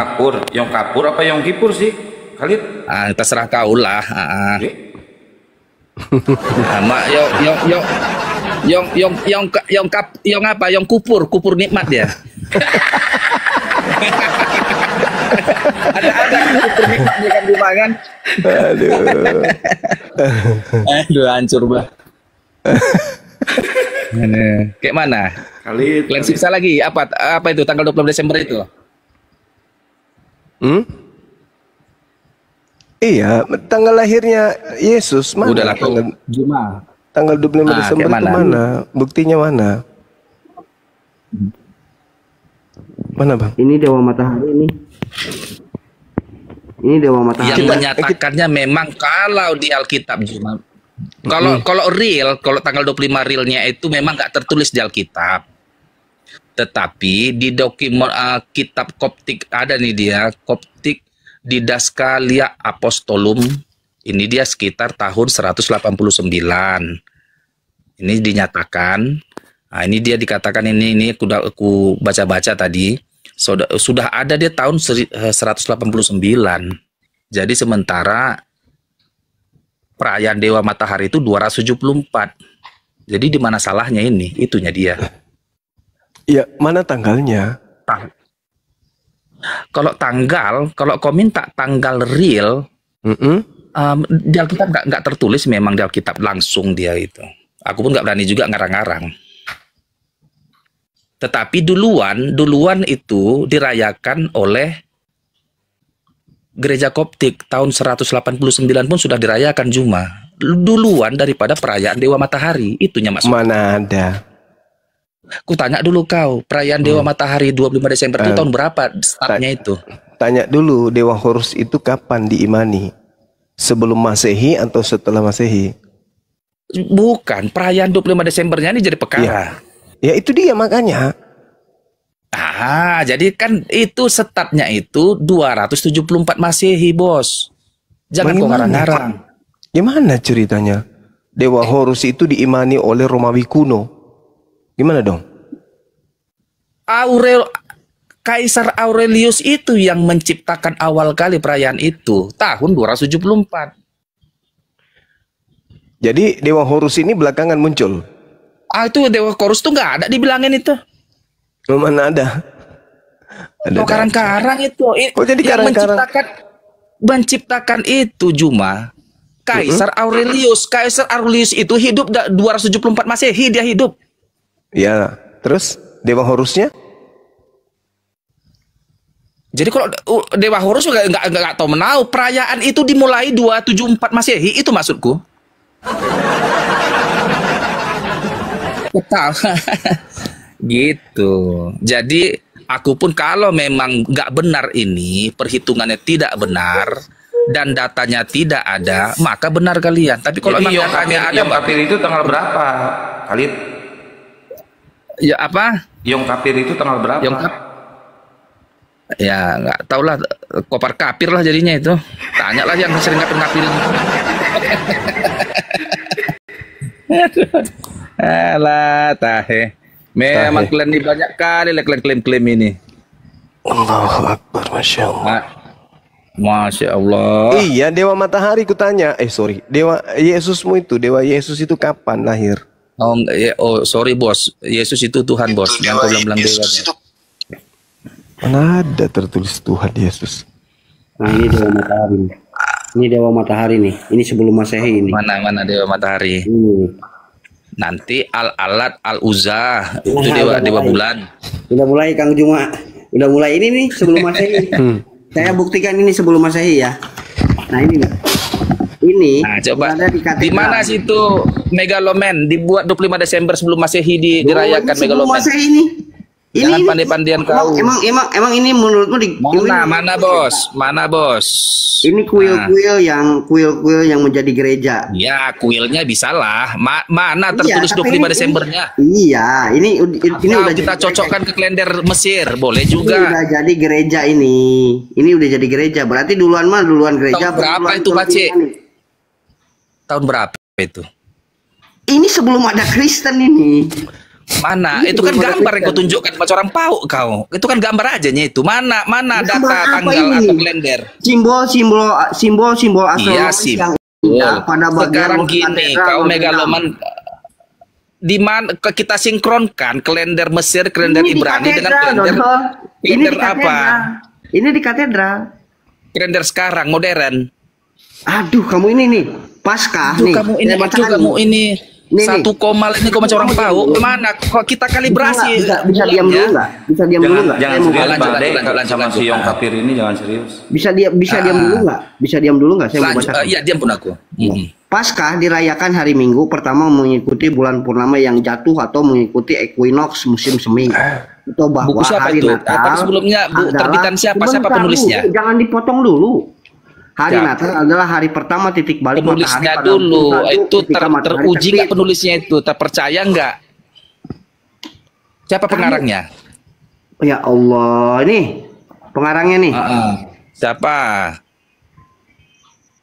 kapur apa Yong Kipur sih? Khalid? Terserah kau lah. Yong kupur nikmat ya. ada kupur nikmat di kan rumah kan. Aduh hancur bah. Kayak mana? Khalid. Kalian siksa lagi apa itu tanggal 20 Desember itu? Iya, tanggal lahirnya Yesus mana? Udah lah, tanggal 25 Desember itu mana? Buktinya mana? Mana Bang? Ini Dewa Matahari ini. Ini Dewa Matahari. Yang menyatakannya memang kalau di Alkitab Juma. Kalau real, kalau tanggal 25 realnya itu memang nggak tertulis di Alkitab. Tetapi di dokumen kitab Koptik ada nih dia, Koptik Didaskalia Apostolum. Ini dia sekitar tahun 189. Ini dinyatakan. Nah, ini dia dikatakan ini aku baca-baca tadi. Sudah ada dia tahun 189. Jadi sementara perayaan Dewa Matahari itu 274. Jadi di mana salahnya ini? Itunya dia. Ya, mana tanggalnya? Kalau kau minta tanggal real, di Alkitab nggak tertulis memang di Alkitab langsung dia itu. Aku pun nggak berani juga ngarang-ngarang. Tetapi duluan itu dirayakan oleh Gereja Koptik tahun 189 pun sudah dirayakan Juma. Duluan daripada perayaan Dewa Matahari. Itunya maksudnya. Mana ada? Ku tanya dulu kau, perayaan Dewa Matahari 25 Desember itu tahun berapa startnya itu? Tanya dulu, Dewa Horus itu kapan diimani? Sebelum Masehi atau setelah Masehi? Bukan, perayaan 25 Desembernya ini jadi perkara. Ya itu dia makanya. Jadi kan itu startnya itu 274 Masehi, Bos. Jangan kau ngarang-ngarang. Gimana ceritanya? Dewa Horus itu diimani oleh Romawi kuno. Gimana dong? Kaisar Aurelius itu yang menciptakan awal kali perayaan itu tahun 274. Jadi Dewa Horus ini belakangan muncul. Itu Dewa Horus tuh nggak ada dibilangin itu. Mana ada? Karang-karang itu. Kok jadi karang-karang? Menciptakan itu Juma Kaisar Aurelius. Kaisar Aurelius itu hidup 274 Masehi dia hidup. Ya, terus Dewa Horusnya? Jadi kalau Dewa Horus nggak tahu menau, perayaan itu dimulai 274 Masehi, itu maksudku. Betul. Gitu. Jadi aku pun kalau memang nggak benar ini, perhitungannya tidak benar dan datanya tidak ada, maka benar kalian. Tapi kalau memang datanya ada, Yom Kapir itu tanggal berapa, Khalid? Ya apa? Yom Kapir itu tanggal berapa? Ya nggak tahu lah, kopar kapir lah jadinya itu. Tanya lah yang sering ngapir-ngapir. Alah tahe. Memang kalian ini banyak kali lah kalian klaim-klaim ini. Allahu Akbar, Masya Allah. Masya Allah. Iya, Dewa Matahari kutanya. Sorry, Dewa Yesusmu itu, Dewa Yesus itu kapan lahir? Sorry bos, Yesus itu Tuhan bos. Yang kau bilang dewa. Mana ada tertulis Tuhan Yesus? Nah ini Dewa Matahari. Ini Dewa Matahari nih. Ini sebelum Masehi ini. Mana Dewa Matahari? Nanti Al-Alat, Al-Uzza itu dewa bulan. Udah mulai Kang Juma. Udah mulai ini nih sebelum Masehi. Saya buktikan ini sebelum Masehi ya. Nah ini nih. Ini nah, coba di mana situ Megaloman dibuat 25 Desember sebelum Masehi dirayakan Megaloman. Masehi ini. Jangan pandai-pandaian kau. Emang ini menurutmu mana bos? Mana bos? Ini kuil-kuil yang menjadi gereja. Ya, kuilnya bisalah. Mana tertulis 25 Desembernya? Iya, ini udah kita cocokkan ke kalender Mesir, boleh juga. Ini udah jadi gereja ini. Ini udah jadi gereja. Berarti duluan gereja. Tahun berapa itu, Pak Cik? Tahun berapa itu? Ini sebelum ada Kristen ini. Mana? Itu kan gambar yang kau tunjukkan macam orang pauk kau. Itu kan gambar aja itu. Mana data tanggal atau kalender? Simbol astronomis yang pada sekarang gini, kau Megaloman di mana kita sinkronkan kalender Mesir, kalender Ibrani dengan kalender apa? Ini di katedral. Kalender sekarang modern. Aduh, kamu ini nih Paskah nih. Kamu ini satu komal ini kau macam orang tahu mana kok kita kalibrasi bisa diam dulu nggak? Bisa diam dulu nggak? Jangan serius Bang sama si Yong Kapir ini jangan serius. Bisa diam dulu nggak? Bisa diam dulu nggak? Saya mau baca. Iya diam pun aku. Paskah dirayakan hari Minggu pertama mengikuti bulan purnama yang jatuh atau mengikuti equinox musim semi. Atau bahwa hari Natal. Sebelumnya terbitan siapa penulisnya? Jangan dipotong dulu. Hari Natal adalah hari pertama titik balik penulisnya matahari dulu. Itu teruji nggak penulisnya itu? Terpercaya nggak? Siapa pengarangnya? Ya Allah, ini pengarangnya nih. Siapa?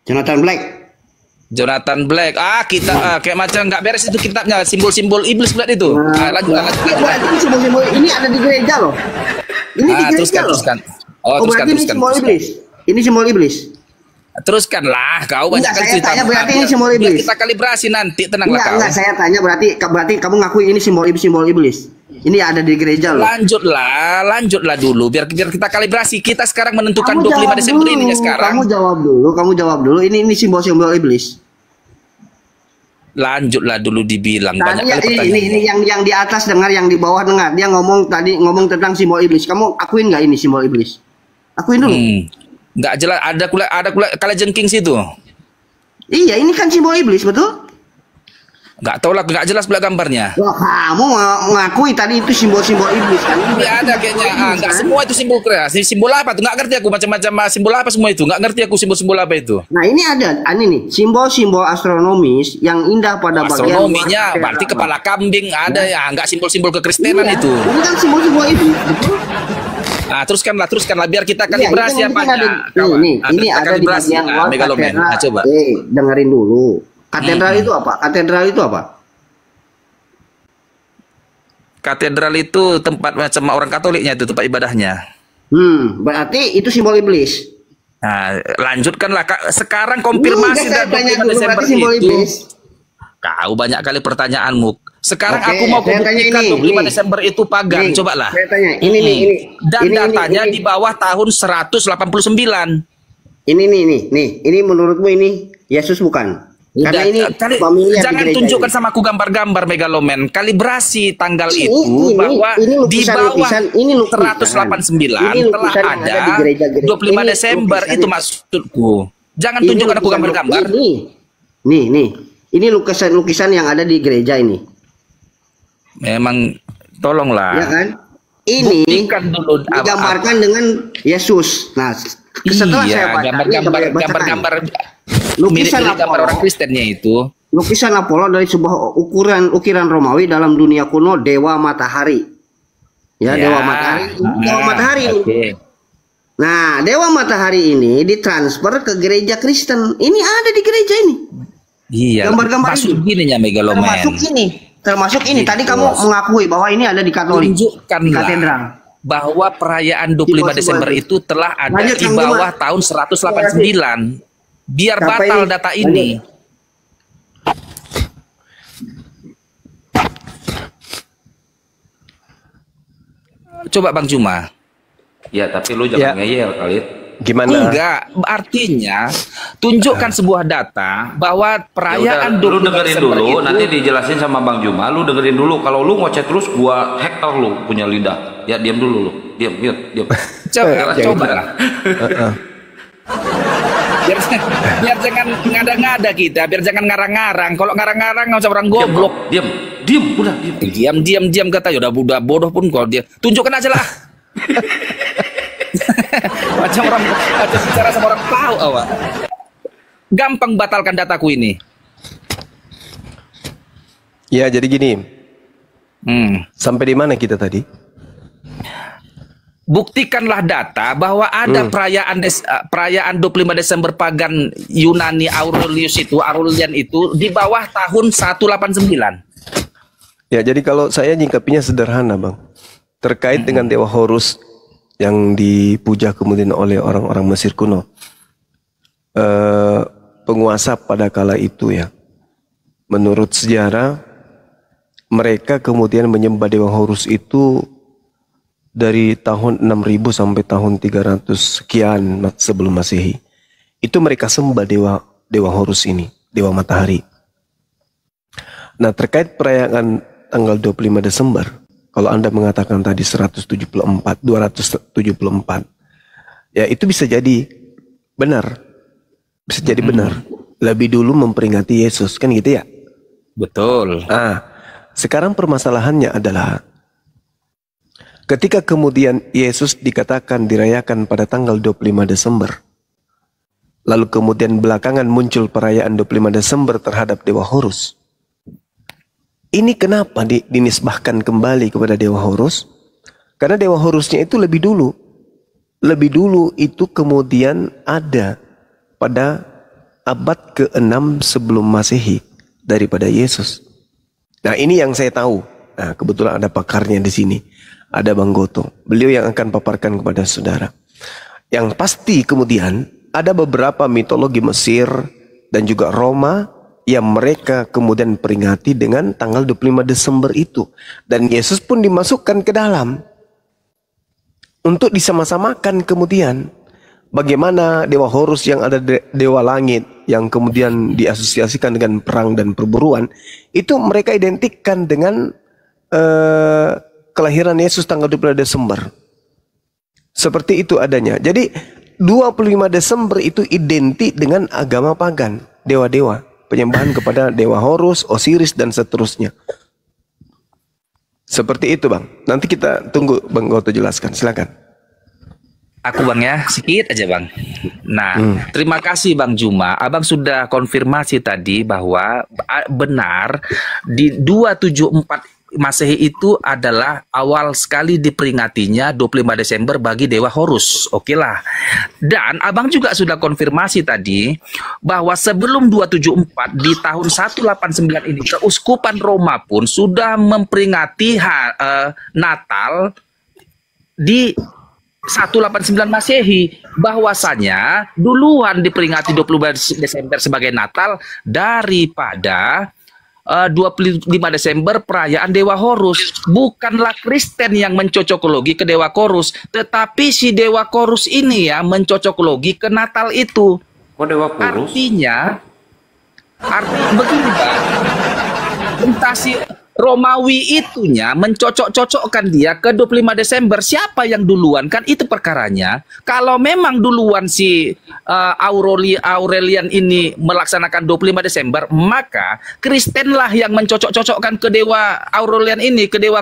Jonathan Black. Kita kayak macam nggak beres itu kitabnya, simbol-simbol iblis buat itu. Lanjut. Ini simbol-simbol ini ada di gereja loh. Ini di gereja loh. Teruskan. Berarti ini simbol iblis. Ini simbol iblis. Teruskanlah, kau banyak kali cerita. Saya tanya berarti ini simbol iblis. Kita kalibrasi nanti, tenanglah kau. Enggak, saya tanya berarti kamu ngakui ini simbol iblis. Ini ada di gereja loh. Lanjutlah dulu biar kita kalibrasi. Kita sekarang menentukan 25 Desember ini sekarang. Kamu jawab dulu. Ini simbol-simbol iblis. Lanjutlah dulu dibilang banyak kali pertanyaan. Ini yang di atas dengar, yang di bawah dengar. Dia ngomong tentang simbol iblis. Kamu akuin nggak ini simbol iblis? Akuin dulu. Nggak jelas, ada kala jengking situ. Iya, ini kan simbol iblis, betul? Nggak tahu lah, nggak jelas pula gambarnya. Wah, kamu ngakui tadi itu simbol-simbol iblis kan? Iya ada kayaknya. Nggak semua itu simbol kreasi. Simbol apa tuh? Nggak ngerti aku macam-macam simbol apa semua itu. Nggak ngerti aku simbol-simbol apa itu. Nah ini ada, ini nih simbol-simbol astronomis yang indah pada bagian astronominya. Berarti kepala kambing ada ya. Nggak simbol-simbol kekristenan itu. Ini kan simbol-simbol iblis, betul? Nah, teruskanlah biar kita kalibrasi apanya. Ini ada di bagian luar katedral. Coba. Dengerin dulu. Katedral itu apa? Katedral itu tempat macam orang Katoliknya itu tempat ibadahnya. Berarti itu simbol iblis. Nah, lanjutkanlah sekarang konfirmasi dan 25 Desember itu. Kau banyak kali pertanyaanmu. Sekarang aku mau buktikan 25 Desember itu pagan. Cobalah. Saya tanya, ini. Dan datanya di bawah tahun 189. Ini menurutmu ini Yesus bukan? Karena ini jangan tunjukkan sama aku gambar-gambar Megaloman. Kalibrasi tanggal itu bahwa di bawah 189 telah ada 25 Desember itu maksudku. Jangan tunjukkan aku gambar-gambar. Ini lukisan yang ada di gereja ini. Memang tolonglah. Ya kan? Ini digambarkan dengan Yesus. Nah, setelah saya baca gambar-gambar lukisan gambar orang Kristennya itu. Lukisan Apollo dari sebuah ukiran Romawi dalam dunia kuno dewa matahari. Ya. Dewa matahari. Dewa matahari. Nah, Dewa Matahari ini ditransfer ke gereja Kristen. Ini ada di gereja ini. Iya. Gambar-gambar Masuk ini. gini ya megaloman. Termasuk ini. Tadi kamu mengakui bahwa ini ada di Katolik. Tunjukkanlah Di katedral. bahwa perayaan 25 Desember itu telah ada Lanjut, di Kang bawah Juma. tahun 189. Biar Siapa batal ini? data ini. Coba Bang Juma. Ya, tapi lu jangan ngeyel kali. Gimana? Enggak, artinya tunjukkan sebuah data bahwa perayaan Ya udah, lu 25 dengerin Desember dulu, itu nanti dijelasin sama Bang Juma. Lu dengerin dulu. Kalau lu ngoceh terus, gua hektar lu punya lidah. Ya diam dulu lu. Diam, diam. coba lah. biar jangan ngada-ngada kita, biar jangan ngarang-ngarang. Kalau ngarang-ngarang nggak usah orang goblok. Diam, udah diam kata. Ya udah bodoh pun kalau dia tunjukkan aja lah. Macam bicara sama orang tahu awak. Gampang batalkan dataku ini. Ya, jadi gini. Sampai di mana kita tadi? Buktikanlah data bahwa ada perayaan 25 Desember pagan Yunani Aurelian itu di bawah tahun 189. Ya, jadi kalau saya nyikapinya sederhana, Bang. Terkait dengan Dewa Horus yang dipuja kemudian oleh orang-orang Mesir kuno. Penguasa pada kala itu ya. Menurut sejarah, mereka kemudian menyembah Dewa Horus itu dari tahun 6000 sampai tahun 300 sekian sebelum Masehi. Itu mereka sembah Dewa Horus ini, Dewa Matahari. Nah, terkait perayaan tanggal 25 Desember, kalau Anda mengatakan tadi 274, ya itu bisa jadi benar. Bisa jadi benar. Lebih dulu memperingati Yesus, kan gitu ya? Betul. Sekarang permasalahannya adalah ketika kemudian Yesus dikatakan dirayakan pada tanggal 25 Desember, lalu kemudian belakangan muncul perayaan 25 Desember terhadap Dewa Horus. Ini kenapa dinisbahkan kembali kepada Dewa Horus? Karena Dewa Horusnya itu lebih dulu. Lebih dulu itu kemudian ada pada abad ke-6 sebelum Masehi daripada Yesus. Nah, ini yang saya tahu. Nah, kebetulan ada pakarnya di sini. Ada Bang Goto. Beliau yang akan paparkan kepada saudara. Yang pasti kemudian ada beberapa mitologi Mesir dan juga Roma yang mereka kemudian peringati dengan tanggal 25 Desember itu. Dan Yesus pun dimasukkan ke dalam. Untuk disama-samakan kemudian. Bagaimana Dewa Horus yang ada Dewa Langit yang kemudian diasosiasikan dengan perang dan perburuan. Itu mereka identikkan dengan kelahiran Yesus tanggal 25 Desember. Seperti itu adanya. Jadi 25 Desember itu identik dengan agama pagan. Dewa-dewa. Penyembahan kepada Dewa Horus, Osiris, dan seterusnya. Seperti itu, Bang. Nanti kita tunggu Bang Goto jelaskan. Silakan. Aku Bang ya, sedikit aja Bang. Nah, terima kasih Bang Juma. Abang sudah konfirmasi tadi bahwa benar di 274 Masehi itu adalah awal sekali diperingatinya 25 Desember bagi Dewa Horus. Oke lah. Dan Abang juga sudah konfirmasi tadi bahwa sebelum 274 di tahun 189 ini Keuskupan Roma pun sudah memperingati Natal di 189 Masehi, bahwasanya duluan diperingati 25 Desember sebagai Natal daripada 25 Desember perayaan Dewa Horus. Bukanlah Kristen yang mencocokologi ke Dewa Horus, tetapi si Dewa Horus ini ya mencocokologi ke Natal itu. Kok Dewa Horus? Artinya begini Bang, entah si Romawi itunya mencocok-cocokkan dia ke 25 Desember. Siapa yang duluan? Kan itu perkaranya. Kalau memang duluan si Aurelian ini melaksanakan 25 Desember, maka Kristenlah yang mencocok-cocokkan ke Dewa Aurelian ini, ke Dewa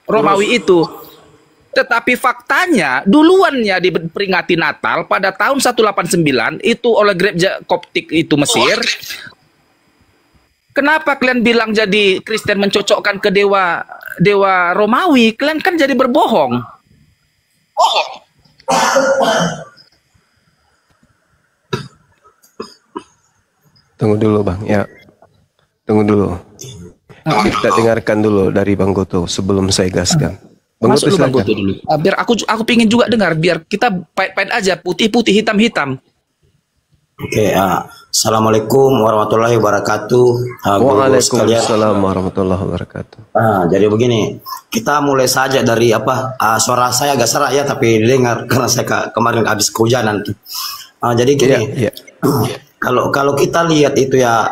Romawi itu. Tetapi faktanya duluannya diperingati Natal pada tahun 189 itu oleh gereja Koptik itu Mesir. Kenapa kalian bilang jadi Kristen mencocokkan ke dewa Romawi? Kalian kan jadi berbohong. Tunggu dulu Bang, ya. Tunggu dulu. Kita dengarkan dulu dari Bang Goto sebelum saya gaskan. Bang Masuk Goto dulu Bang silakan. Goto dulu. Biar aku pingin juga dengar, biar kita pahit-pahit aja, putih-putih, hitam-hitam. Oke, Assalamualaikum warahmatullahi wabarakatuh. Guru-guru sekalian. Waalaikumsalam warahmatullahi wabarakatuh. Jadi begini, kita mulai saja dari suara saya agak serak ya, tapi didengar karena saya kemarin habis kehujanan tuh. Jadi gini, kalau kita lihat itu ya,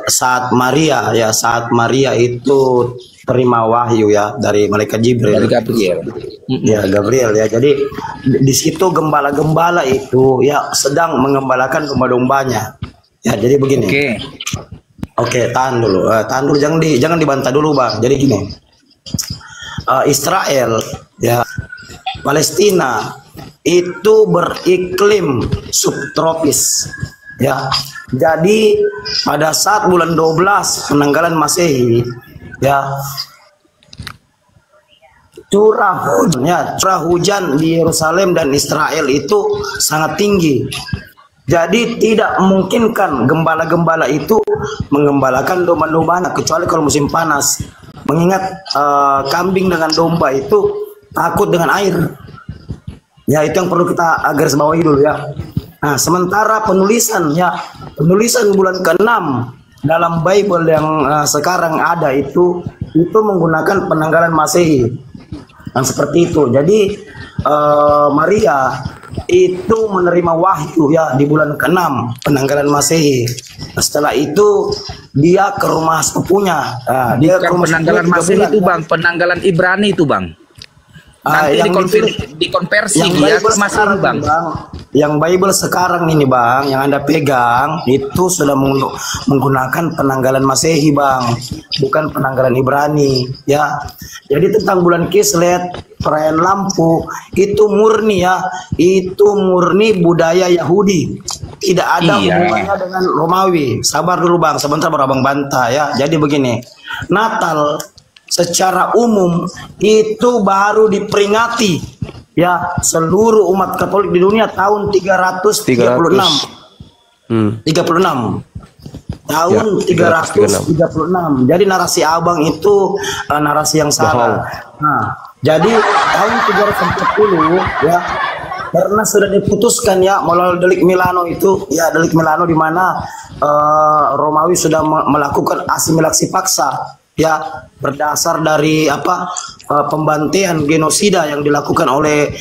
saat Maria itu terima wahyu ya dari malaikat Jibril. Dari Gabriel. Ya, Gabriel ya. Jadi di situ gembala-gembala itu ya sedang mengembalakan domba-dombanya. Ya, jadi begini. Oke, tahan dulu. Jangan dibantah dulu, Bang. Jadi gini. Israel ya, Palestina itu beriklim subtropis. Ya. Jadi pada saat bulan 12 penanggalan Masehi ya, curah hujan di Yerusalem dan Israel itu sangat tinggi. Jadi tidak memungkinkan gembala-gembala itu mengembalakan domba-dombanya kecuali kalau musim panas. Mengingat kambing dengan domba itu takut dengan air. Ya, itu yang perlu kita garis bawahi dulu ya. Nah, sementara penulisan bulan ke-6 dalam Bible yang sekarang ada itu menggunakan penanggalan Masehi. Dan seperti itu. Jadi Maria itu menerima wahyu ya di bulan ke-6 penanggalan Masehi. Setelah itu dia ke rumah sepupunya. Dia ke rumah penanggalan Masehi itu Bang, penanggalan Ibrani itu Bang. Nanti dikonversi dia ke Masehi Bang. Yang Bible sekarang ini Bang, yang Anda pegang itu sudah menggunakan penanggalan Masehi Bang, bukan penanggalan Ibrani ya. Jadi tentang bulan Kislev, perayaan lampu itu murni ya, itu murni budaya Yahudi, tidak ada hubungannya dengan Romawi. Sabar dulu Bang, sebentar baru Abang bantah ya. Jadi begini, Natal secara umum itu baru diperingati ya seluruh umat Katolik di dunia tahun 336. Tahun 336. Jadi narasi Abang itu narasi yang salah. Nah, jadi tahun 340 ya, karena sudah diputuskan ya melalui delik Milano itu ya, delik Milano di mana Romawi sudah melakukan asimilasi paksa ya, berdasar dari pembantaian genosida yang dilakukan oleh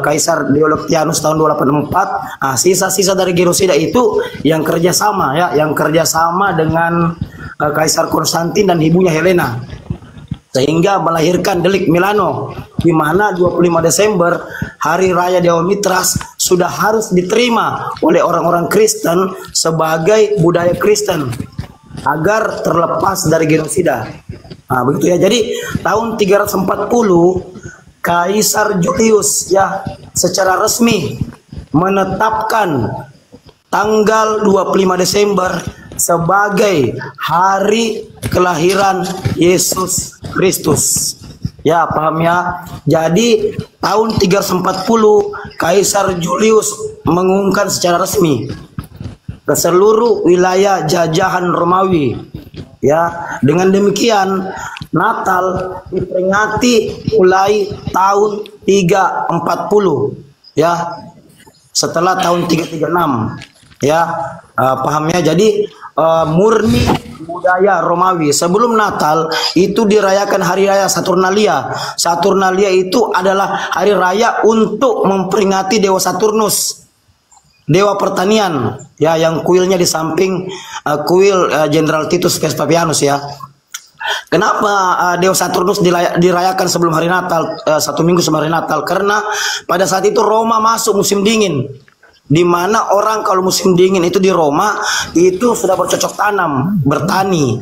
Kaisar Diocletianus tahun 284. Nah, sisa-sisa dari genosida itu yang kerjasama ya, yang kerjasama dengan Kaisar Konstantin dan ibunya Helena, sehingga melahirkan delik Milano, di mana 25 Desember hari raya Dewa Mitras sudah harus diterima oleh orang-orang Kristen sebagai budaya Kristen agar terlepas dari genosida. Nah, begitu ya. Jadi tahun 340 Kaisar Julius ya secara resmi menetapkan tanggal 25 Desember sebagai hari kelahiran Yesus Kristus. Ya, paham ya? Jadi tahun 340 Kaisar Julius mengumumkan secara resmi ke seluruh wilayah jajahan Romawi. Ya, dengan demikian Natal diperingati mulai tahun 340 ya, setelah tahun 336 ya, paham ya? Jadi murni budaya Romawi. Sebelum Natal itu dirayakan hari raya Saturnalia. Saturnalia itu adalah hari raya untuk memperingati Dewa Saturnus, dewa pertanian ya, yang kuilnya di samping kuil Jenderal Titus Vespasianus ya. Kenapa Dewa Saturnus dirayakan sebelum hari Natal, 1 minggu sebelum hari Natal? Karena pada saat itu Roma masuk musim dingin, di mana orang kalau musim dingin itu di Roma itu sudah bercocok tanam, bertani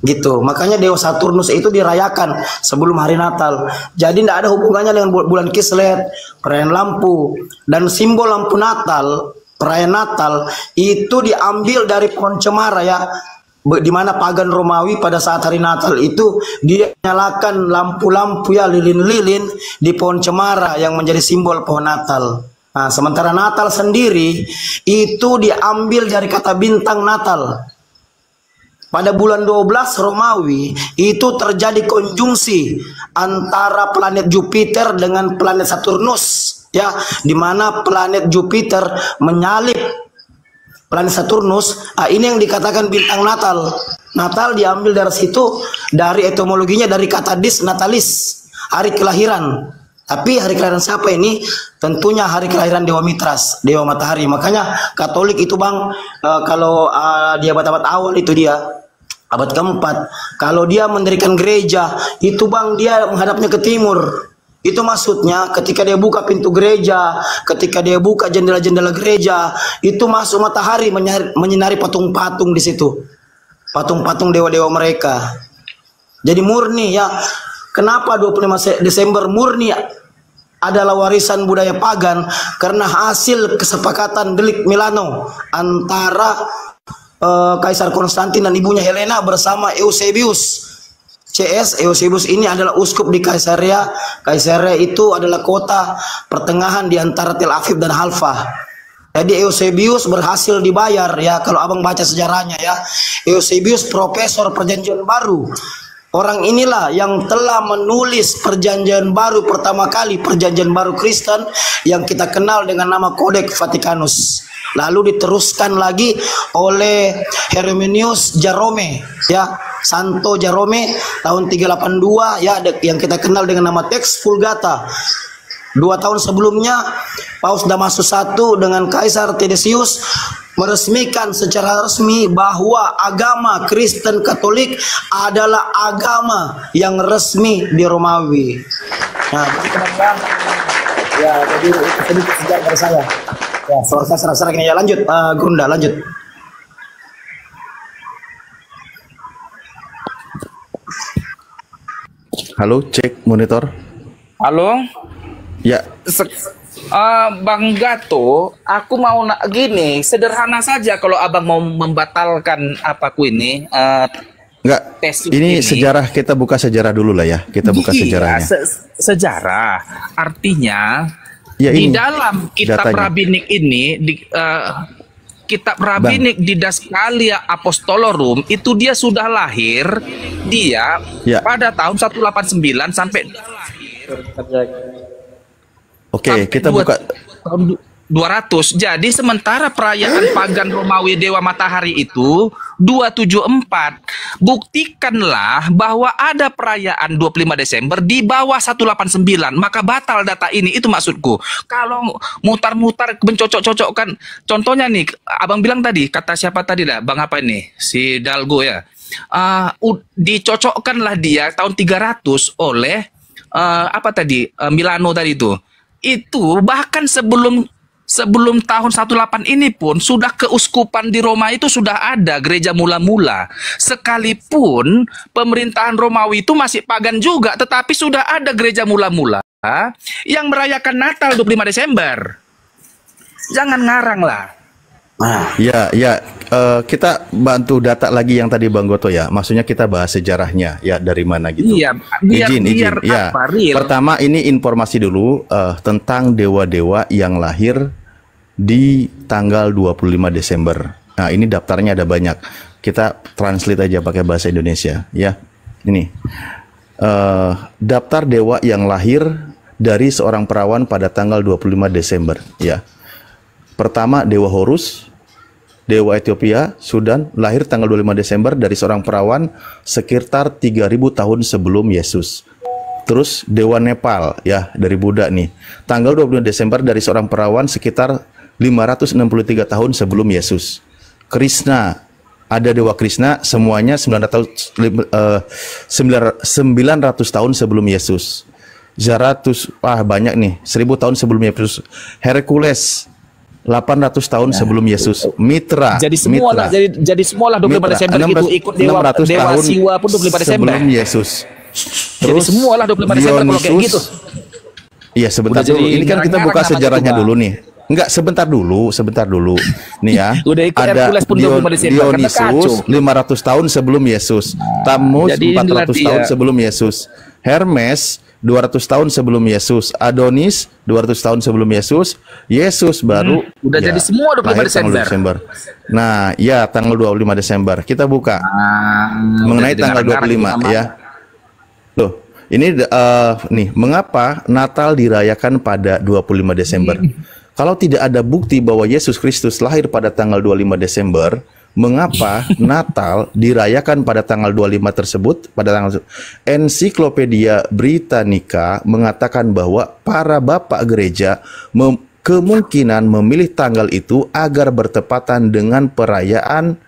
gitu. Makanya Dewa Saturnus itu dirayakan sebelum hari Natal. Jadi tidak ada hubungannya dengan bulan Kislev, perayaan lampu. Dan simbol lampu Natal, perayaan Natal itu diambil dari pohon cemara ya. di mana pagan Romawi pada saat hari Natal itu dia nyalakan lampu-lampu ya, lilin-lilin di pohon cemara yang menjadi simbol pohon Natal. Nah, sementara Natal sendiri itu diambil dari kata bintang Natal. Pada bulan 12 Romawi itu terjadi konjungsi antara planet Jupiter dengan planet Saturnus, ya, di mana planet Jupiter menyalip planet Saturnus. Ini yang dikatakan bintang Natal. Natal diambil dari situ, dari etimologinya dari kata dis natalis, hari kelahiran. Tapi hari kelahiran siapa ini? Tentunya hari kelahiran Dewa Mitras, Dewa Matahari. Makanya Katolik itu Bang, kalau di abad-abad awal itu dia abad keempat, kalau dia mendirikan gereja itu Bang, dia menghadapnya ke timur. Itu maksudnya ketika dia buka pintu gereja, ketika dia buka jendela-jendela gereja, itu masuk matahari menyinari patung-patung di situ. Patung-patung dewa-dewa mereka. Jadi murni ya. Kenapa 25 Desember murni adalah warisan budaya pagan? Karena hasil kesepakatan Delik Milano antara Kaisar Konstantin dan ibunya Helena bersama Eusebius. Eusebius ini adalah uskup di Kaisaria. Kaisaria itu adalah kota pertengahan di antara Tel Aviv dan Halfa. Jadi Eusebius berhasil dibayar ya, kalau abang baca sejarahnya ya. Eusebius profesor perjanjian baru. Orang inilah yang telah menulis perjanjian baru pertama kali, perjanjian baru Kristen yang kita kenal dengan nama Codex Vaticanus. Lalu diteruskan lagi oleh Hieronymus Jerome ya, Santo Jerome tahun 382 ya, yang kita kenal dengan nama Teks Vulgata. 2 tahun sebelumnya Paus Damasus I dengan Kaisar Theodosius meresmikan secara resmi bahwa agama Kristen Katolik adalah agama yang resmi di Romawi. Nah, ya, jadi itu sedikit sejarah dari saya. Ya, saya serasa gini ya, lanjut, Gunda, lanjut. Halo, cek monitor. Halo. Ya. Bang Gato, aku mau gini, sederhana saja kalau abang mau membatalkan apaku ini. Enggak, ini sejarah, kita buka sejarah dulu lah ya. Kita buka sejarahnya. Sejarah, artinya ya, di dalam kitab datanya. Rabbinik ini, kitab Rabbinik di Daskalia Apostolorum itu dia sudah lahir, dia pada tahun 189 sampai Oke, kita buka tahun 200. Jadi sementara perayaan pagan Romawi Dewa Matahari itu 274. Buktikanlah bahwa ada perayaan 25 Desember di bawah 189. Maka batal data ini, itu maksudku. Kalau mutar-mutar mencocok-cocokkan, contohnya nih, abang bilang tadi, kata siapa tadi lah, bang apa ini? Si Dalgo ya. Dicocokkanlah dia tahun 300 oleh apa tadi? Milano tadi itu bahkan sebelum tahun 18 ini pun sudah keuskupan di Roma itu sudah ada gereja mula-mula. Sekalipun pemerintahan Romawi itu masih pagan juga, tetapi sudah ada gereja mula-mula yang merayakan Natal 25 Desember. Jangan ngarang lah. Ya, kita bantu data lagi yang tadi Bang Goto ya. Maksudnya kita bahas sejarahnya ya, dari mana gitu. Iya, izin. Ya. Pertama ini informasi dulu tentang dewa-dewa yang lahir di tanggal 25 Desember. Nah, ini daftarnya ada banyak. Kita translate aja pakai bahasa Indonesia ya. Ini daftar dewa yang lahir dari seorang perawan pada tanggal 25 Desember ya. Pertama, Dewa Horus, Dewa Ethiopia, Sudan, lahir tanggal 25 Desember dari seorang perawan sekitar 3000 tahun sebelum Yesus. Terus Dewa Nepal ya, dari Buddha nih, tanggal 25 Desember dari seorang perawan sekitar 563 tahun sebelum Yesus. Krishna, ada Dewa Krishna, semuanya 900 tahun sebelum Yesus. Zarathustra, banyak nih, 1000 tahun sebelum Yesus. Hercules 800 tahun sebelum Yesus. Mitra, jadi semua lah, jadi semua lah 25 Desember gitu, ikut Dewa Siwa pun 25 Desember sebelum Yesus. Jadi semua lah 25 Desember kalau kayak gitu. Iya, sebentar dulu. Ini kan kita buka sejarahnya dulu nih. Enggak, sebentar dulu. Nih ya. Udah ikut Ada Hercules pun 25 Desember, karena Dionysus 500 tahun sebelum Yesus. Tamus Jadi inilah 400 dia. tahun sebelum Yesus. Hermes 200 tahun sebelum Yesus. Adonis 200 tahun sebelum Yesus. Yesus baru udah jadi semua 25 lahir tanggal Desember. Nah, ya tanggal 25 Desember. Kita buka. Mengenai udah tanggal dengar-dengar 25 ya. Loh, ini nih, mengapa Natal dirayakan pada 25 Desember? Kalau tidak ada bukti bahwa Yesus Kristus lahir pada tanggal 25 Desember, mengapa Natal dirayakan pada tanggal 25 tersebut? Pada tanggal Ensiklopedia Britannica mengatakan bahwa para bapak gereja kemungkinan memilih tanggal itu agar bertepatan dengan perayaan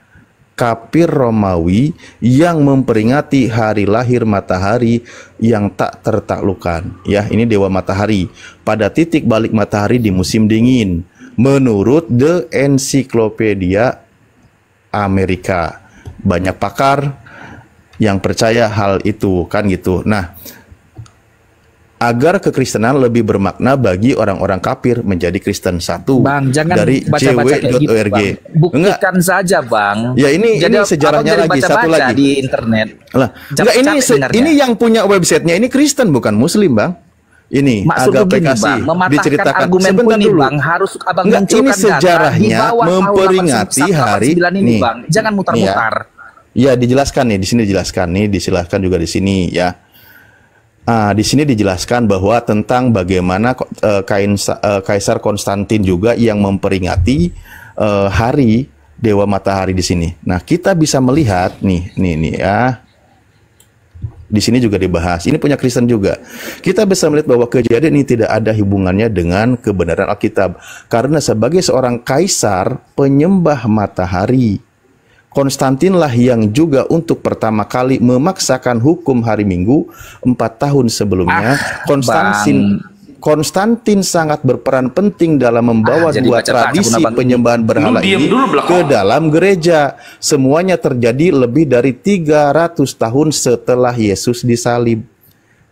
Kapir Romawi yang memperingati hari lahir matahari yang tak tertaklukkan. Ya, ini dewa matahari pada titik balik matahari di musim dingin. Menurut The Encyclopedia Amerika, banyak pakar yang percaya hal itu, kan gitu. Nah, agar kekristenan lebih bermakna bagi orang-orang kafir menjadi Kristen. Satu Bang, jangan dari baca-baca kayak gitu, cw.org. Bang. Buktikan saja, Bang. Ya, ini sejarahnya abang lagi, jadi satu baca-baca lagi di internet. Lah, enggak, ini yang punya websitenya ini Kristen bukan Muslim, Bang. Ini Maksud agak begini, PKC Bang, mematahkan diceritakan argumenku sebentar ini, dulu. Bang, harus abang Enggak, ini munculkan sejarahnya data di bawah memperingati tahun 89 hari ini, Bang. Jangan nih mutar-mutar. Ya, dijelaskan nih di sini dijelaskan nih, dijelaskan juga di sini ya. Di sini dijelaskan bahwa tentang bagaimana Kaisar Konstantin juga yang memperingati hari dewa matahari di sini. Nah, kita bisa melihat nih ya. Di sini juga dibahas. Ini punya Kristen juga. Kita bisa melihat bahwa kejadian ini tidak ada hubungannya dengan kebenaran Alkitab. Karena sebagai seorang kaisar penyembah matahari, Konstantinlah yang juga untuk pertama kali memaksakan hukum hari Minggu 4 tahun sebelumnya. Konstantin sangat berperan penting dalam membawa dua tradisi penyembahan berhala ini ke dalam gereja. Semuanya terjadi lebih dari 300 tahun setelah Yesus disalib.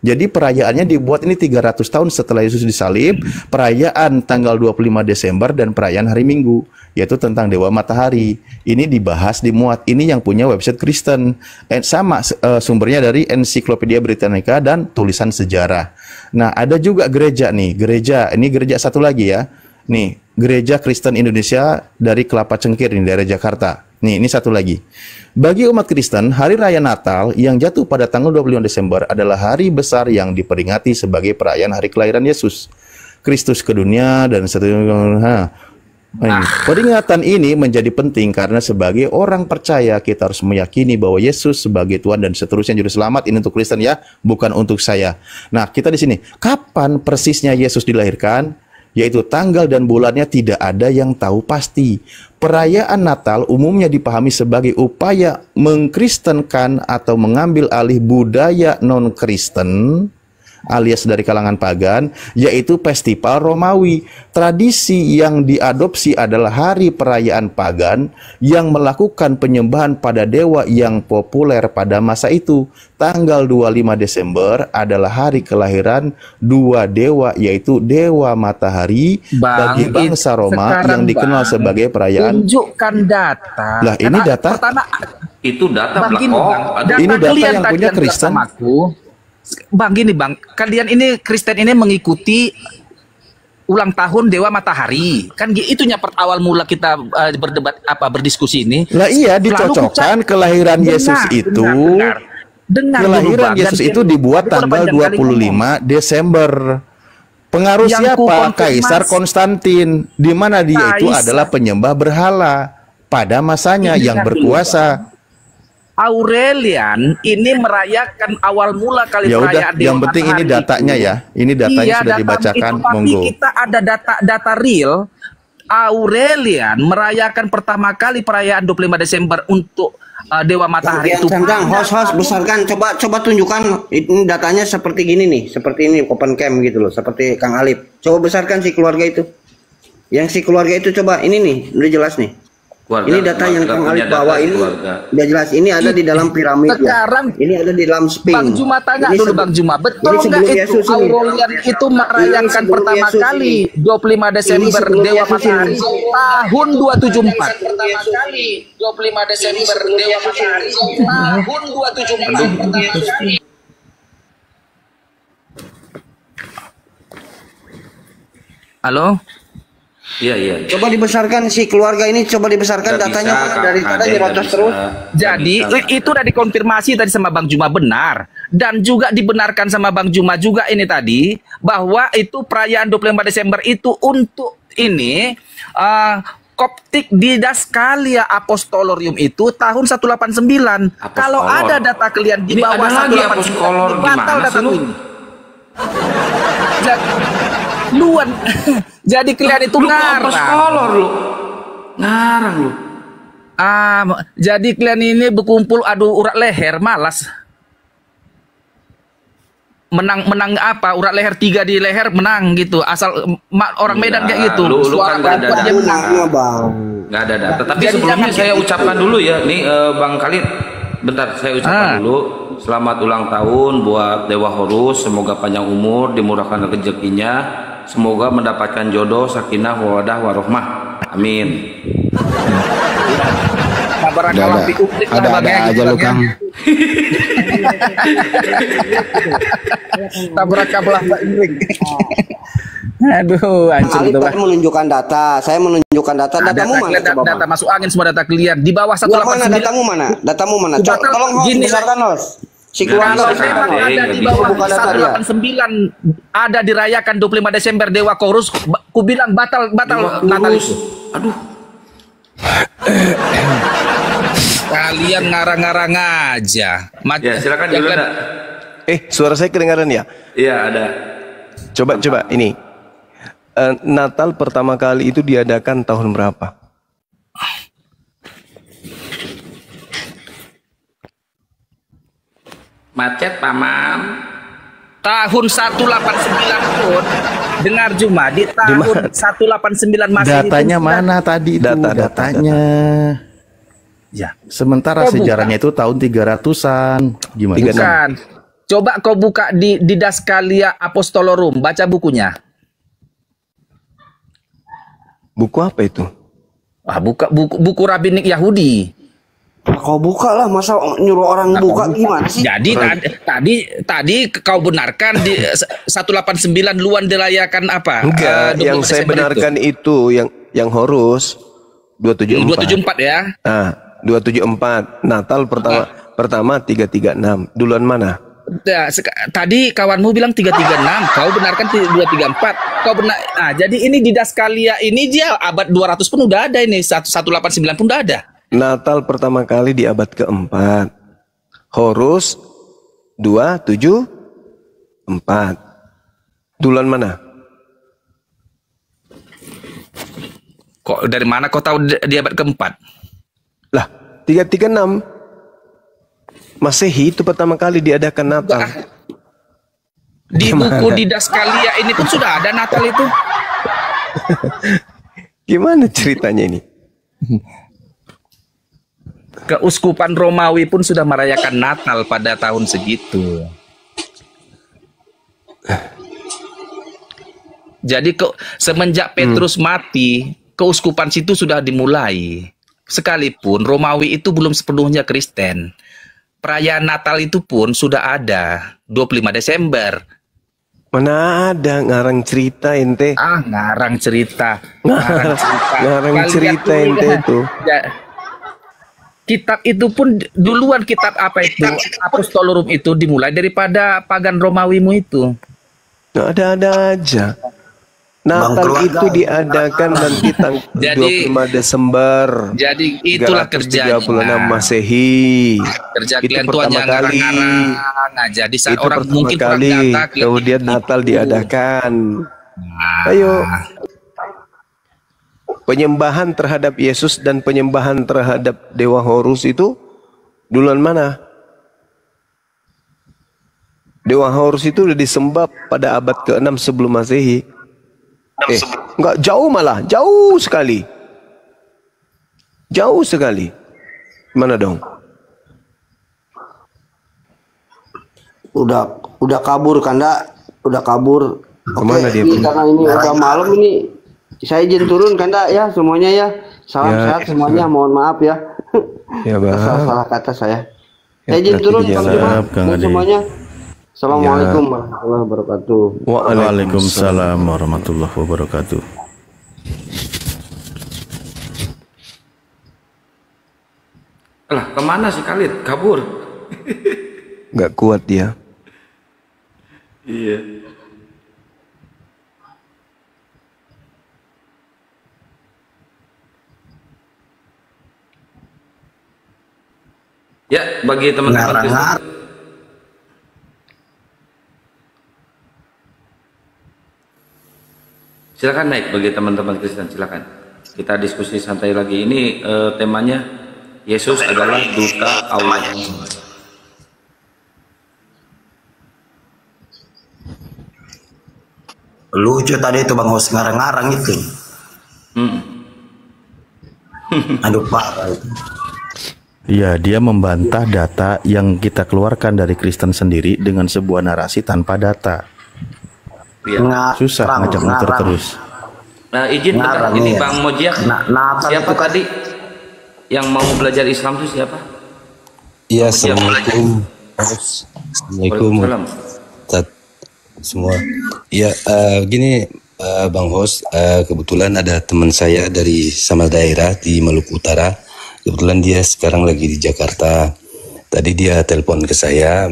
Jadi perayaannya dibuat ini 300 tahun setelah Yesus disalib, perayaan tanggal 25 Desember dan perayaan hari Minggu, yaitu tentang dewa matahari. Ini dibahas, dimuat. Ini yang punya website Kristen. Sama sumbernya dari Ensiklopedia Britannica dan tulisan sejarah. Nah, ada juga gereja nih, ini gereja satu lagi ya. Nih, Gereja Kristen Indonesia dari Kelapa Cengkir nih, daerah Jakarta. Nih, ini satu lagi. Bagi umat Kristen, hari raya Natal yang jatuh pada tanggal 25 Desember adalah hari besar yang diperingati sebagai perayaan hari kelahiran Yesus Kristus ke dunia dan seterusnya. Peringatan ini menjadi penting karena sebagai orang percaya kita harus meyakini bahwa Yesus sebagai Tuhan dan seterusnya juru selamat. Ini untuk Kristen ya, bukan untuk saya. Nah, kita di sini, kapan persisnya Yesus dilahirkan? Yaitu tanggal dan bulannya tidak ada yang tahu pasti. Perayaan Natal umumnya dipahami sebagai upaya mengkristenkan atau mengambil alih budaya non-Kristen alias dari kalangan pagan, yaitu festival Romawi. Tradisi yang diadopsi adalah hari perayaan pagan yang melakukan penyembahan pada dewa yang populer pada masa itu. Tanggal 25 Desember adalah hari kelahiran dua dewa, yaitu dewa matahari bagi bangsa Roma yang dikenal sebagai perayaan. Tunjukkan data. Lah, ini data. Itu data Bang, gini, Bang. Ini data yang punya Kristen. Bang, gini Bang, kalian ini Kristen ini mengikuti ulang tahun Dewa Matahari, kan itunya awal mula kita berdebat berdiskusi ini. Lah iya, dicocokkan kelahiran Yesus itu. Dengar kelahiran dulu, Bang. Yesus itu dibuat tanggal 25 Desember. Pengaruh siapa? Kaisar Konstantin, di mana dia itu adalah penyembah berhala pada masanya yang berkuasa. Aurelian ini merayakan awal mula kali perayaan Dewa Matahari. Yang penting ini datanya ya. Ini datanya sudah dibacakan, monggo. Tapi kita ada data real. Aurelian merayakan pertama kali perayaan 25 Desember untuk Dewa Matahari itu. Host besarkan, coba tunjukkan ini datanya seperti gini nih, seperti ini open cam gitu loh, seperti Kang Alip. Coba besarkan si keluarga itu. Yang si keluarga itu coba ini nih, udah jelas nih. Keluarga, Ini data yang Kang punya Alif data bawa ini keluarga. udah jelas. Ini ada di dalam piramid ya. Sekarang Ini ada di dalam sphinx. Bang Juma tanya Ini dulu sebelum- Bang Juma, betul ini nggak sebelum itu Yesus ini. Aurelian itu merayakan sebelum pertama Yesus kali ini. 25 Desember sebelum Dewa Yesus Matahari ini. tahun 274. Pertama kali 25 Desember Dewa Matahari tahun 274. Halo? Iya, iya. Coba dibesarkan si keluarga ini, coba dibesarkan datanya dari tadi nyerocos terus. Jadi itu udah dikonfirmasi tadi sama Bang Juma benar, dan juga dibenarkan sama Bang Juma juga ini tadi bahwa itu perayaan 25 Desember itu untuk ini Koptik Didaskalia Apostolorium itu tahun 189. Kalau ada data kalian di Ini bawah ada lagi 189 apostolor, batal gimana data sih lu? ini. Luan. Jadi kalian itu ngarang. Apostolor lu. Ngarang lu. Jadi kalian ini berkumpul adu urat leher, malas. Menang apa? Urat leher 3 di leher menang gitu. Asal orang Medan kayak gitu. Lu kan Suara nggak ada kuat dia menang. Nggak ada data. Tapi Jadi sebelumnya jangan saya gitu. ucapkan dulu ya, nih Bang Khalid. Bentar, saya ucapkan dulu. Selamat ulang tahun buat Dewa Horus. Semoga panjang umur, dimurahkan rezekinya. Semoga mendapatkan jodoh, sakinah, mawaddah, warohmah. Amin. Ada aja lu Kang. Tabrak kabelah Mbak Ingrid. Aduh, hancur Alif itu, tadi menunjukkan data. Saya menunjukkan data. Datamu mana? Coba, Bang? data masuk angin semua data clear di bawah Gua mana 189. datamu mana? Datamu mana? Batal, Tolong Hos, gini. besarkan Hos. Si Kalau keluarga memang ada di bawah 189 ada dirayakan 25 Desember Dewa Korus, ku bilang batal Natal itu. Aduh. Kalian ngarang-ngarang aja. Ya, silakan dulu, Nak. Suara saya kedengaran ya? Iya, ada. Coba ini. Natal pertama kali itu diadakan tahun berapa? Macet, Paman. Tahun 189 pun dengar Juma di tahun 189 Masehi. Datanya mana tadi itu? Datanya. Ya. Sementara sejarahnya itu tahun 300-an. Gimana? Bukan. Coba kau buka di Didaskalia Apostolorum, baca bukunya. Buku apa itu? Buka buku rabbinik Yahudi. Kau buka lah, masa nyuruh orang buka gimana sih? Jadi tadi kau benarkan di 189 Luan dirayakan apa? Enggak, yang saya benarkan itu yang Horus 274. 274 ya. 274. Natal pertama 336. Duluan mana? Nah, tadi kawanmu bilang 336, kau benarkan 234. Kau benar. Jadi ini Didaskalia ini dia abad 200 pun udah ada ini, 189 pun udah ada. Natal pertama kali di abad keempat. Horus 274. Duluan mana? Kok dari mana kau tahu di abad keempat? Lah, 336. Masehi itu pertama kali diadakan Natal. Di buku Didaskalia ini pun sudah ada Natal itu. Gimana ceritanya ini? Keuskupan Romawi pun sudah merayakan Natal pada tahun segitu. Jadi semenjak Petrus mati, keuskupan situ sudah dimulai. Sekalipun Romawi itu belum sepenuhnya Kristen. Perayaan Natal itu pun sudah ada 25 Desember. Mana ada ngarang cerita ente? Ngarang cerita. Ngarang cerita ente itu. Kitab itu pun duluan kitab apa itu? Apostolorum itu dimulai daripada pagan Romawimu itu. Ada aja. Natal itu diadakan nanti tanggal 25 Desember. Jadi itulah kerjanya. 336 Masehi. Kerja itu kalian tuh pertama hanya kali. ngarang-ngarang aja. Di saat Itu orang pertama mungkin kurang kali. data, Kemudian Natal diadakan. Ayo. Penyembahan terhadap Yesus dan penyembahan terhadap Dewa Horus itu duluan mana? Dewa Horus itu udah disembah pada abad ke-6 sebelum Masehi. Enggak jauh, malah jauh sekali. Jauh sekali. Mana dong? Udah kabur Kanda, udah kabur. Kemana dia ini pergi? karena ini udah malam ini. Saya izin turun Kanda ya semuanya ya. Salam Ya, sehat semuanya, mohon maaf ya. Ya, Bang. Salah kata saya. Ya, Saya izin berarti turun di Bang jalan. Juma Kang dan Ade. semuanya. Assalamualaikum Ya. warahmatullahi wabarakatuh. Waalaikumsalam warahmatullahi wabarakatuh. Lah, kemana si Khalid? Kabur. Nggak kuat dia. Iya. Ya, bagi teman-teman Kristen. Silakan naik bagi teman-teman Kristen, silakan. Kita diskusi santai lagi. Ini temanya Yesus adalah duta Allah. Lucu tadi itu Bang Hos ngarang-ngarang itu. Aduh parah itu. Iya, dia membantah data yang kita keluarkan dari Kristen sendiri dengan sebuah narasi tanpa data. Susah ngajak muter terus. Nah, izin bentar, Ngarang, ini iya. Bang Mojiak. Siapa tadi yang mau belajar Islam itu siapa? Iya, assalamualaikum. Assalamualaikum. Ustaz semua. Iya, gini Bang Hos, kebetulan ada teman saya dari sama daerah di Maluku Utara. Kebetulan dia sekarang lagi di Jakarta. Tadi dia telepon ke saya,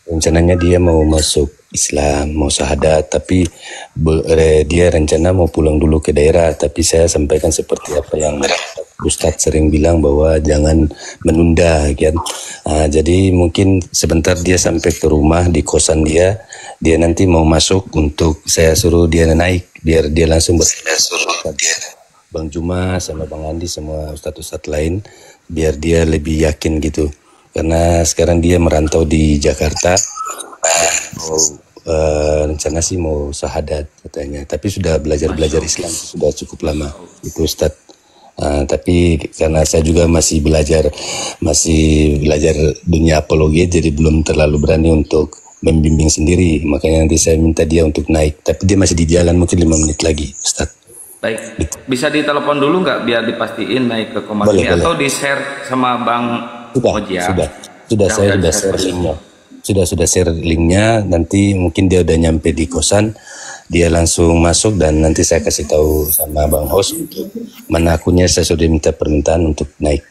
rencananya dia mau masuk Islam, mau syahadat, tapi dia rencana mau pulang dulu ke daerah. Tapi saya sampaikan seperti apa yang Ustadz sering bilang bahwa jangan menunda, kan. Jadi mungkin sebentar dia sampai ke rumah di kosan dia nanti mau masuk untuk saya suruh dia naik biar dia langsung Bang Juma sama Bang Andi semua ustadz-ustadz lain biar dia lebih yakin gitu. Karena sekarang dia merantau di Jakarta, rencana sih mau syahadat katanya. Tapi sudah belajar Islam sudah cukup lama itu Ustadz. Tapi karena saya juga masih belajar dunia apologi, jadi belum terlalu berani untuk membimbing sendiri. Makanya nanti saya minta dia untuk naik. Tapi dia masih di jalan, mungkin 5 menit lagi, Ustadz. Baik, bisa ditelepon dulu nggak biar dipastiin naik ke Kompas Boleh, ini boleh. atau di share sama Bang Mojiak? Sudah saya sudah share linknya. Sudah share linknya. Nanti mungkin dia udah nyampe di kosan, dia langsung masuk dan nanti saya kasih tahu sama Bang Hos untuk mana akunnya. Saya sudah minta permintaan untuk naik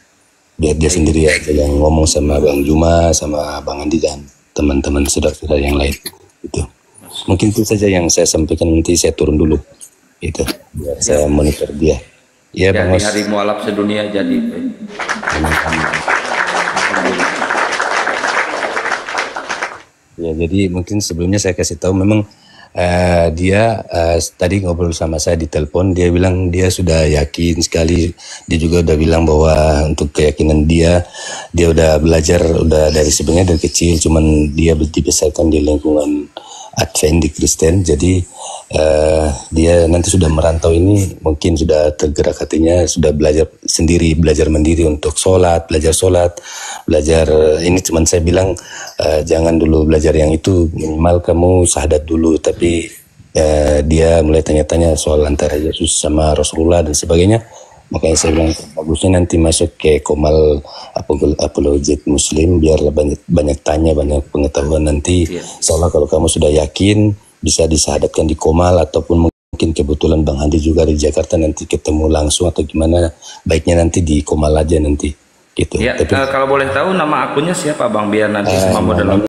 biar dia sendiri aja yang ngomong sama Bang Juma, sama Bang Andi dan teman-teman saudara-saudara yang lain. Itu mungkin itu saja yang saya sampaikan. Nanti saya turun dulu. Itu biar saya monitor dia. Ya, Bang Jadi Hos. hari mualaf sedunia jadi. Ya, jadi mungkin sebelumnya saya kasih tahu memang dia tadi ngobrol sama saya di telepon, dia bilang dia sudah yakin sekali. Dia juga udah bilang bahwa untuk keyakinan dia udah belajar udah dari sebenarnya dari kecil, cuman dia dibesarkan di lingkungan Advent di Kristen. Jadi dia nanti sudah merantau ini mungkin sudah tergerak hatinya, sudah belajar sendiri, belajar mandiri untuk belajar ini. Cuman saya bilang jangan dulu belajar yang itu, minimal kamu syahadat dulu. Tapi dia mulai tanya-tanya soal antara Yesus sama Rasulullah dan sebagainya. Makanya saya bilang bagusnya nanti masuk ke Komal Apologet Muslim biar banyak tanya, banyak pengetahuan nanti. Soalnya kalau kamu sudah yakin bisa disyahadatkan di Komal, ataupun mungkin kebetulan Bang Andi juga di Jakarta, nanti ketemu langsung atau gimana, baiknya nanti di Komal aja nanti gitu. Ya, Tapi kalau boleh tahu nama akunnya siapa Bang biar nanti semua model